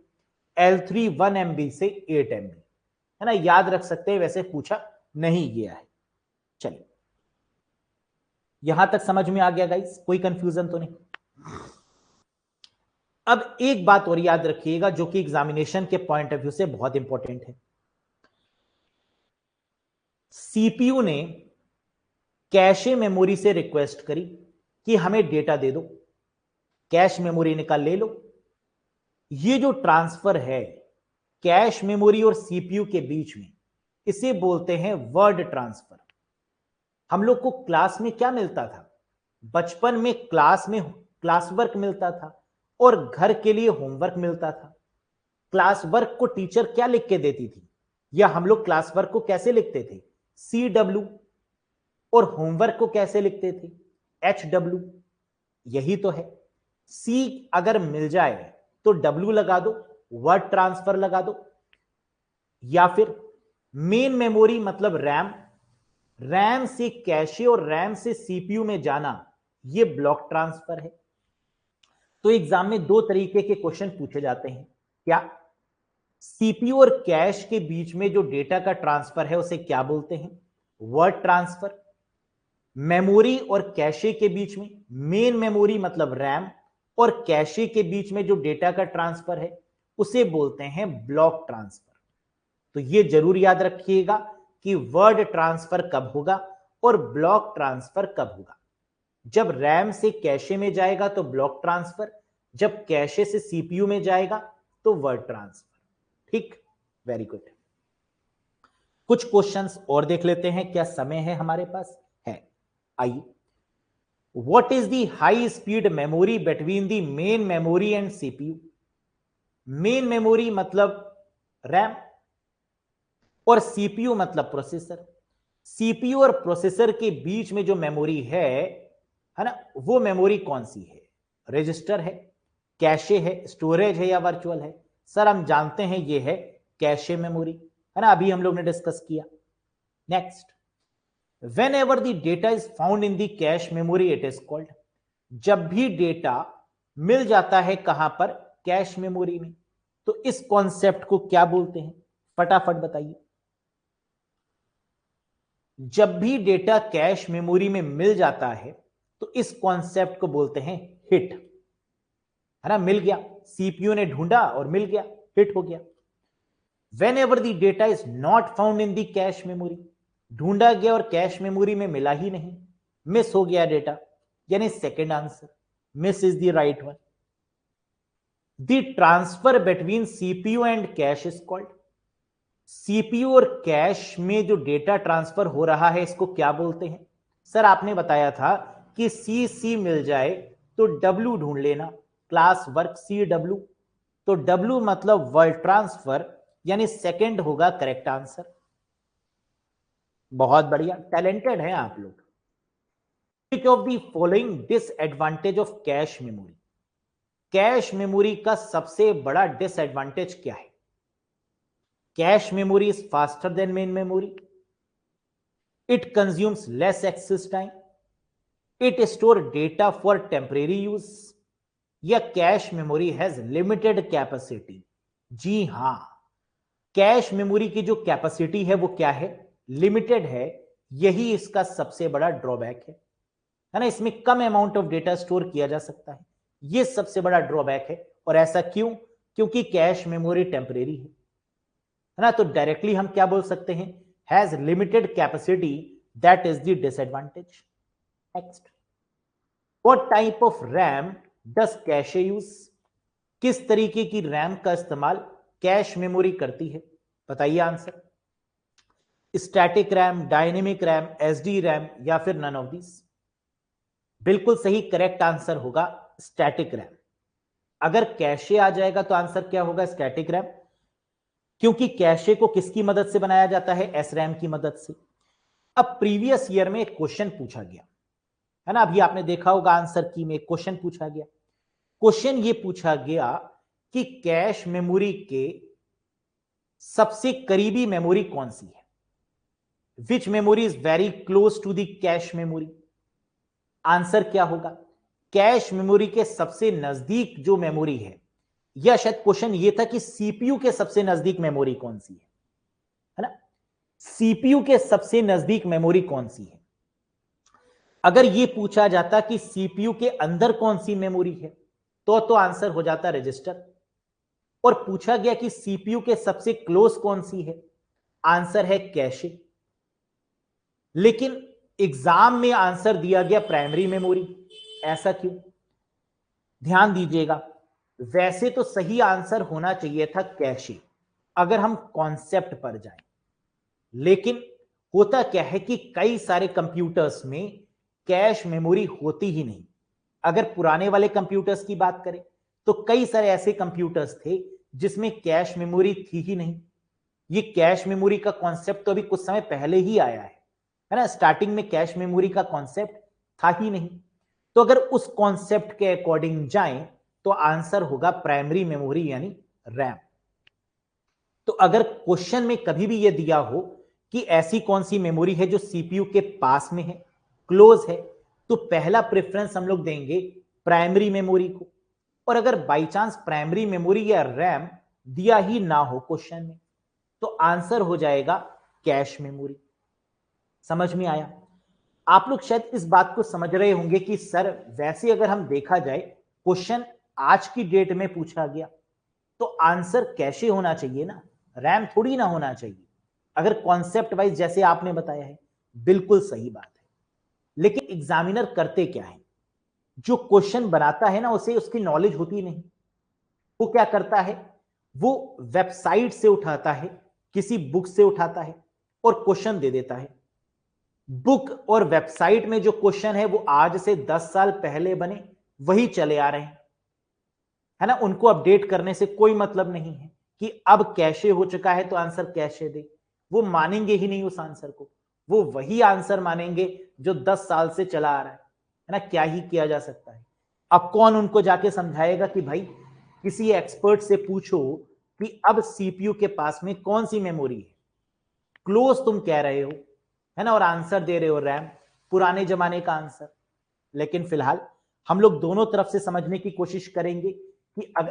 L3 1 MB से 8 MB, है ना, याद रख सकते हैं। वैसे पूछा नहीं गया है। चलिए, यहां तक समझ में आ गया गाइस? कोई कंफ्यूजन तो नहीं? अब एक बात और याद रखिएगा जो कि एग्जामिनेशन के पॉइंट ऑफ व्यू से बहुत इंपॉर्टेंट है। सीपीयू ने कैशे मेमोरी से रिक्वेस्ट करी कि हमें डेटा दे दो, कैश मेमोरी निकाल ले लो। ये जो ट्रांसफर है कैश मेमोरी और सीपीयू के बीच में, इसे बोलते हैं वर्ड ट्रांसफर। हम लोग को क्लास में क्या मिलता था? बचपन में क्लास वर्क मिलता था और घर के लिए होमवर्क मिलता था। क्लास वर्क को टीचर क्या लिख के देती थी, या हम लोग क्लास वर्क को कैसे लिखते थे? CW। और होमवर्क को कैसे लिखते थे? HW। यही तो है। C अगर मिल जाए तो W लगा दो, वर्ड ट्रांसफर लगा दो। या फिर मेन मेमोरी मतलब रैम, रैम से कैशे और रैम से सीपीयू में जाना, यह ब्लॉक ट्रांसफर है। तो एग्जाम में 2 तरीके के क्वेश्चन पूछे जाते हैं। क्या? सीपीयू और कैश के बीच में जो डेटा का ट्रांसफर है उसे क्या बोलते हैं? Word transfer. मेमोरी और कैशे के बीच में, मेन मेमोरी मतलब रैम और कैशे के बीच में जो डेटा का ट्रांसफर है उसे बोलते हैं ब्लॉक ट्रांसफर। तो यह जरूर याद रखिएगा कि वर्ड ट्रांसफर कब होगा? और ब्लॉक ट्रांसफर कब होगा? जब रैम से कैशे में जाएगा तो ब्लॉक ट्रांसफर, जब कैशे से सीपीयू में जाएगा तो वर्ड ट्रांसफर। ठीक, वेरी गुड। कुछ क्वेश्चंस और देख लेते हैं, क्या समय है हमारे पास? है, आइए। What is the high speed memory between the main memory and CPU? Main memory मतलब रैम और सीपीयू मतलब प्रोसेसर। सीपीयू और प्रोसेसर के बीच में जो मेमोरी है ना, वो मेमोरी कौन सी है? रजिस्टर है, कैशे है, स्टोरेज है या वर्चुअल है? सर हम जानते हैं ये है कैशे मेमोरी, है ना, अभी हम लोग ने डिस्कस किया। Next, whenever the data is found in the cache memory it is called, जब भी डेटा मिल जाता है कहां पर? कैश मेमोरी में। तो इस कॉन्सेप्ट को क्या बोलते हैं? फटाफट बताइए। जब भी डेटा कैश मेमोरी में मिल जाता है तो इस कॉन्सेप्ट को बोलते हैं हिट, है ना, मिल गया, सीपीयू ने ढूंढा और मिल गया, हिट हो गया। whenever the data is not found in the cache memory, ढूंढा गया और कैश मेमोरी में मिला ही नहीं, मिस हो गया डेटा, यानी second answer, miss is the right one. The transfer between CPU and cash is called, CPU और कैश में जो डेटा ट्रांसफर हो रहा है इसको क्या बोलते हैं? सर आपने बताया था कि सी मिल जाए तो डब्ल्यू ढूंढ लेना, क्लास वर्क सी डब्ल्यू, तो डब्ल्यू मतलब वर्ड ट्रांसफर, यानी सेकंड होगा करेक्ट आंसर। बहुत बढ़िया, टैलेंटेड हैं आप लोग। Which of the following disadvantage of cache memory? Cache memory का सबसे बड़ा डिसएडवांटेज क्या है? Cache memory is faster than main memory, it consumes less access time, it store data for temporary use, या cache memory has limited capacity? जी हां, cache memory की जो कैपेसिटी है वो क्या है? लिमिटेड है, यही इसका सबसे बड़ा ड्रॉबैक है ना, इसमें कम अमाउंट ऑफ डेटा स्टोर किया जा सकता है, ये सबसे बड़ा ड्रॉबैक है। और ऐसा क्यों? क्योंकि कैश मेमोरी टेम्परेरी है ना, तो डायरेक्टली हम क्या बोल सकते हैं? Has limited capacity, that is the disadvantage. Next, what type of RAM does cache use? किस तरीके की रैम का इस्तेमाल कैश मेमोरी करती है? बताइए answer. Static RAM, dynamic RAM, SD RAM, या फिर नन ऑफ दिस? बिल्कुल सही, करेक्ट आंसर होगा स्टैटिक रैम। अगर कैशे आ जाएगा तो आंसर क्या होगा? स्टैटिक रैम, क्योंकि कैशे को किसकी मदद से बनाया जाता है? एस रैम की मदद से। अब प्रीवियस ईयर में एक क्वेश्चन पूछा गया है ना, अभी आपने देखा होगा आंसर की में एक क्वेश्चन पूछा गया। क्वेश्चन ये पूछा गया कि कैश मेमोरी के सबसे करीबी मेमोरी कौन सी है? Which memory is very close to the cache memory? Answer क्या होगा? कैश मेमोरी के सबसे नजदीक जो मेमोरी है, या शायद क्वेश्चन ये था कि सीपीयू के सबसे नजदीक मेमोरी कौन सी है ना, सीपीयू के सबसे नजदीक मेमोरी कौन सी है? अगर ये पूछा जाता कि सीपीयू के अंदर कौन सी मेमोरी है तो आंसर हो जाता रजिस्टर। और पूछा गया कि सीपीयू के सबसे क्लोज कौन सी है, आंसर है कैशे। लेकिन एग्जाम में आंसर दिया गया प्राइमरी मेमोरी, ऐसा क्यों? ध्यान दीजिएगा, वैसे तो सही आंसर होना चाहिए था कैशे अगर हम कॉन्सेप्ट पर जाएं, लेकिन होता क्या है कि कई सारे कंप्यूटर्स में कैश मेमोरी होती ही नहीं। अगर पुराने वाले कंप्यूटर्स की बात करें तो कई सारे ऐसे कंप्यूटर्स थे जिसमें कैश मेमोरी थी ही नहीं। ये कैश मेमोरी का कॉन्सेप्ट तो अभी कुछ समय पहले ही आया है ना, स्टार्टिंग में कैश मेमोरी का कॉन्सेप्ट था ही नहीं। तो अगर उस कॉन्सेप्ट के अकॉर्डिंग जाएं तो आंसर होगा प्राइमरी मेमोरी यानी रैम। तो अगर क्वेश्चन में कभी भी यह दिया हो कि ऐसी कौन सी मेमोरी है जो सीपीयू के पास में है, क्लोज है, तो पहला प्रेफरेंस हम लोग देंगे प्राइमरी मेमोरी को। और अगर बाई चांस प्राइमरी मेमोरी या रैम दिया ही ना हो क्वेश्चन में तो आंसर हो जाएगा कैश मेमोरी। समझ में आया? आप लोग शायद इस बात को समझ रहे होंगे कि सर वैसे अगर हम देखा जाए क्वेश्चन आज की डेट में पूछा गया तो आंसर कैशे होना चाहिए ना, रैम थोड़ी ना होना चाहिए। अगर कॉन्सेप्ट वाइज जैसे आपने बताया है बिल्कुल सही बात है। लेकिन एग्जामिनर करते क्या है, जो क्वेश्चन बनाता है ना उसे उसकी नॉलेज होती नहीं। वो क्या करता है, वो वेबसाइट से उठाता है, किसी बुक से उठाता है और क्वेश्चन दे देता है। बुक और वेबसाइट में जो क्वेश्चन है वो आज से 10 साल पहले बने, वही चले आ रहे हैं, है ना। उनको अपडेट करने से कोई मतलब नहीं है कि अब कैशे हो चुका है तो आंसर कैशे दे। वो मानेंगे ही नहीं उस आंसर को, वो वही आंसर मानेंगे जो 10 साल से चला आ रहा है ना। क्या ही किया जा सकता है। अब कौन उनको जाके समझाएगा कि भाई किसी एक्सपर्ट से पूछो कि अब सीपीयू के पास में कौन सी मेमोरी है। क्लोज तुम कह रहे हो, है ना, और आंसर दे रहे हो रैम, पुराने जमाने का आंसर। लेकिन फिलहाल हम लोग दोनों तरफ से समझने की कोशिश करेंगे कि अगर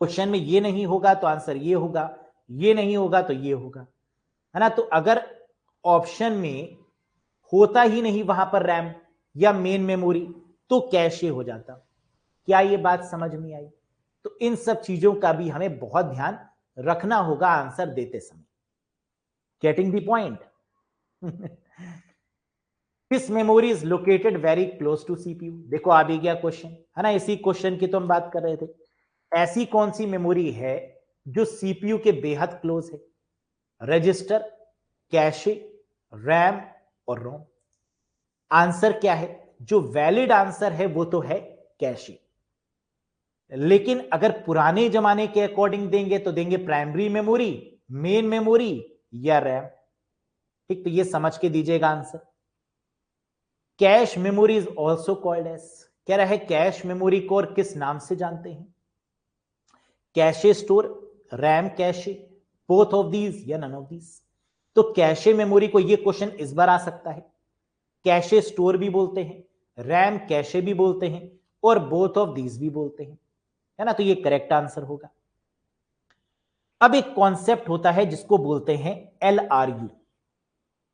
क्वेश्चन में ये नहीं होगा तो आंसर ये होगा, ये नहीं होगा तो ये होगा, है ना। तो अगर ऑप्शन में होता ही नहीं वहां पर रैम या मेन मेमोरी तो कैशे हो जाता। क्या ये बात समझ में आई? तो इन सब चीजों का भी हमें बहुत ध्यान रखना होगा आंसर देते समय। Getting the point? This memory is located very close to CPU. देखो आ भी गया क्वेश्चन, है ना, इसी क्वेश्चन की तो हम बात कर रहे थे। ऐसी कौन सी मेमोरी है जो सीपीयू के बेहद क्लोज है? रजिस्टर, कैशे, रैम और रोम। आंसर क्या है? जो वैलिड आंसर है वो तो है कैशे। लेकिन अगर पुराने जमाने के अकॉर्डिंग देंगे तो देंगे प्राइमरी मेमोरी, मेन मेमोरी या रैम। ठीक, तो ये समझ के दीजिएगा answer. Cache memory is also called as, कह रहा है कैश मेमोरी को और किस नाम से जानते हैं? Cache store, RAM cache, both of these या नन ऑफ दीज। तो कैशे मेमोरी को ये क्वेश्चन इस बार आ सकता है, कैशे स्टोर भी बोलते हैं, रैम कैशे भी बोलते हैं और बोथ ऑफ दीज भी बोलते हैं, है ना। तो ये करेक्ट आंसर होगा। अब एक कॉन्सेप्ट होता है जिसको बोलते हैं LRU।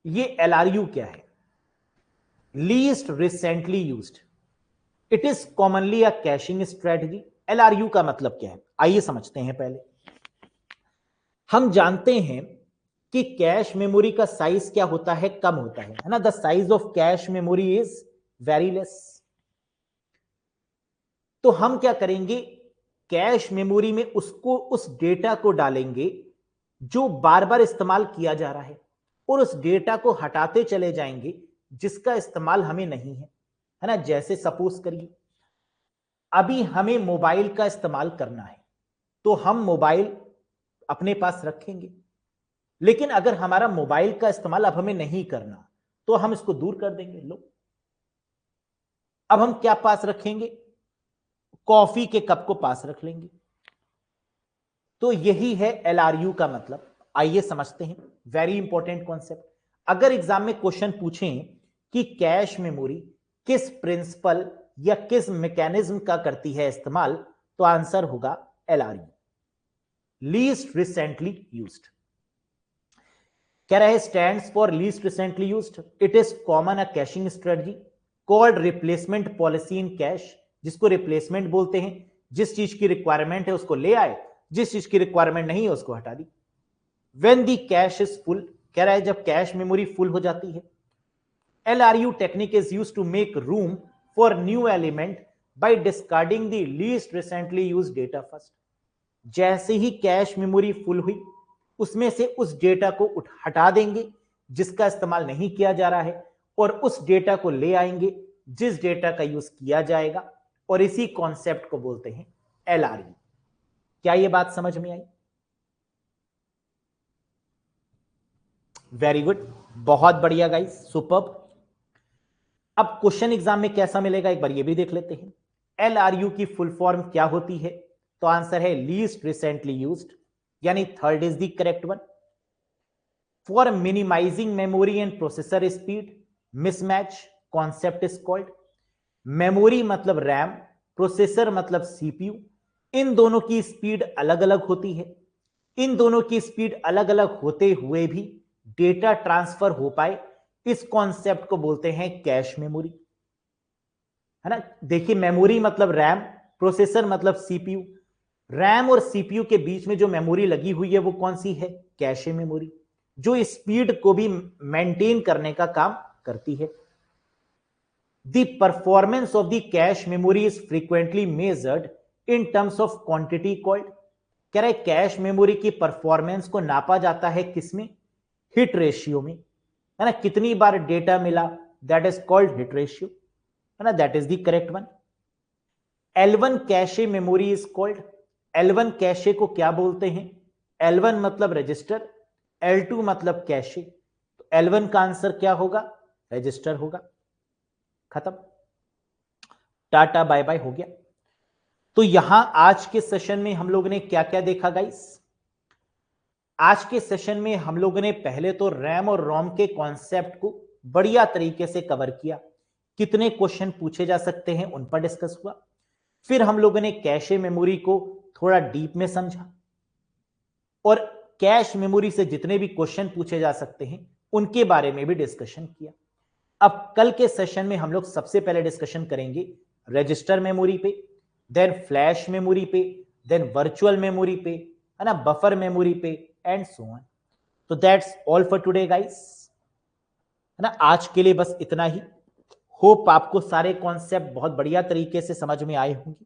ये LRU क्या है? Least recently used. It is commonly a caching strategy. LRU का मतलब क्या है, आइए समझते हैं। पहले हम जानते हैं कि कैश मेमोरी का साइज क्या होता है, कम होता है ना। The size of cash memory is very less. तो हम क्या करेंगे, कैश मेमोरी में उसको उस डेटा को डालेंगे जो बार बार इस्तेमाल किया जा रहा है और उस डेटा को हटाते चले जाएंगे जिसका इस्तेमाल हमें नहीं है ना। जैसे सपोज करिए अभी हमें मोबाइल का इस्तेमाल करना है तो हम मोबाइल अपने पास रखेंगे, लेकिन अगर हमारा मोबाइल का इस्तेमाल अब हमें नहीं करना तो हम इसको दूर कर देंगे। लो, अब हम क्या पास रखेंगे? कॉफी के कप को पास रख लेंगे। तो यही है LRU का मतलब। आइए समझते हैं, वेरी इंपॉर्टेंट कॉन्सेप्ट। अगर एग्जाम में क्वेश्चन पूछें कि कैश मेमोरी किस प्रिंसिपल या किस मैकेनिज्म का करती है इस्तेमाल, तो आंसर होगा LRU, लीस्ट रिसेंटली यूज्ड। कह रहे stands for least recently used. It is common a caching strategy called replacement policy in cash, जिसको रिप्लेसमेंट बोलते हैं। जिस चीज की रिक्वायरमेंट है उसको ले आए, जिस चीज की रिक्वायरमेंट नहीं है उसको हटा दी। When the cache is full, कह रहा है जब कैश मेमोरी फुल हो जाती है। LRU technique is used to make room for new element by discarding the least recently used data first. जैसे ही कैश मेमोरी फुल हुई उसमें से उस डेटा को हटा देंगे जिसका इस्तेमाल नहीं किया जा रहा है और उस डेटा को ले आएंगे जिस डेटा का यूज किया जाएगा, और इसी कॉन्सेप्ट को बोलते हैं LRU। क्या यह बात समझ में आई? वेरी गुड, बहुत बढ़िया गाइस, सुपर्ब। अब क्वेश्चन एग्जाम में कैसा मिलेगा एक बार ये भी देख लेते हैं। LRU की फुल फॉर्म क्या होती है? तो आंसर है लीस्ट रिसेंटली यूज्ड, यानी third is the correct one. For minimising memory and processor speed mismatch concept is called. Memory मतलब रैम, प्रोसेसर मतलब सीपीयू, इन दोनों की स्पीड अलग अलग होती है। इन दोनों की स्पीड अलग अलग होते हुए भी डेटा ट्रांसफर हो पाए, इस कॉन्सेप्ट को बोलते हैं कैश मेमोरी, है ना। देखिए मेमोरी मतलब रैम, प्रोसेसर मतलब सीपीयू। रैम और सीपीयू के बीच में जो मेमोरी लगी हुई है वो कौन सी है? Cache memory. जो स्पीड को भी मेंटेन करने का काम करती है। The performance of the cache memory is frequently measured in terms of quantity called, कह रहे कैश मेमोरी की परफॉर्मेंस को नापा जाता है किसमें? हिट रेशियो में, है ना, कितनी बार डेटा मिला, that is called hit ratio, है ना, that is the correct one. L1 cache memory is called, L1 cache को क्या बोलते हैं? L1 मतलब रजिस्टर, L2 मतलब कैशे, तो L1 का आंसर क्या होगा? रजिस्टर होगा। खत्म, टाटा बाय बाय हो गया। तो यहां आज के सेशन में हम लोगों ने क्या क्या देखा गाइस? आज के सेशन में हम लोगों ने पहले तो रैम और रोम के कॉन्सेप्ट को बढ़िया तरीके से कवर किया, कितने क्वेश्चन पूछे जा सकते हैं उन पर डिस्कस हुआ। फिर हम लोगों ने कैशे मेमोरी को थोड़ा डीप में समझा और कैश मेमोरी से जितने भी क्वेश्चन पूछे जा सकते हैं उनके बारे में भी डिस्कशन किया। अब कल के सेशन में हम लोग सबसे पहले डिस्कशन करेंगे रजिस्टर मेमोरी पे, देन फ्लैश मेमोरी पे, देन वर्चुअल मेमोरी पे, है ना, बफर मेमोरी पे एंड सो ऑन। तो that's all for today guys, है ना, आज के लिए बस इतना ही। होप आपको सारे कॉन्सेप्ट बहुत बढ़िया तरीके से समझ में आए होंगे।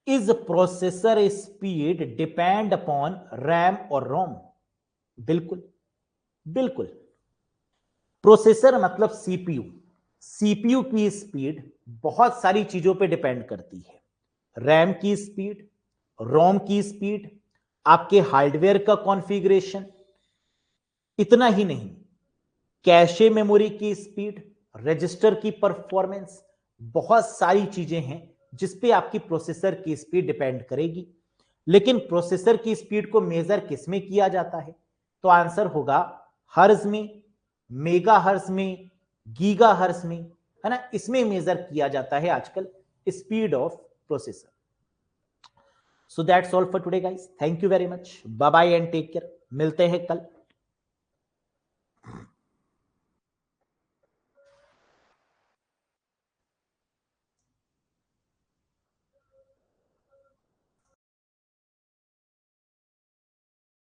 Is processor speed depend upon RAM और रोम? बिल्कुल बिल्कुल। प्रोसेसर मतलब सीपीयू, सीपीयू की स्पीड बहुत सारी चीजों पे डिपेंड करती है। रैम की स्पीड, रोम की स्पीड, आपके हार्डवेयर का कॉन्फ़िगरेशन, इतना ही नहीं, कैशे मेमोरी की स्पीड, रजिस्टर की परफॉर्मेंस, बहुत सारी चीजें हैं जिस पे आपकी प्रोसेसर की स्पीड डिपेंड करेगी। लेकिन प्रोसेसर की स्पीड को मेजर किस में किया जाता है? तो आंसर होगा हर्ज में, मेगा हर्ज में, गीगा हर्ज में, है ना, इसमें मेजर किया जाता है आजकल speed of processor. So that's all for today guys, thank you very much, bye bye and take care, मिलते हैं कल।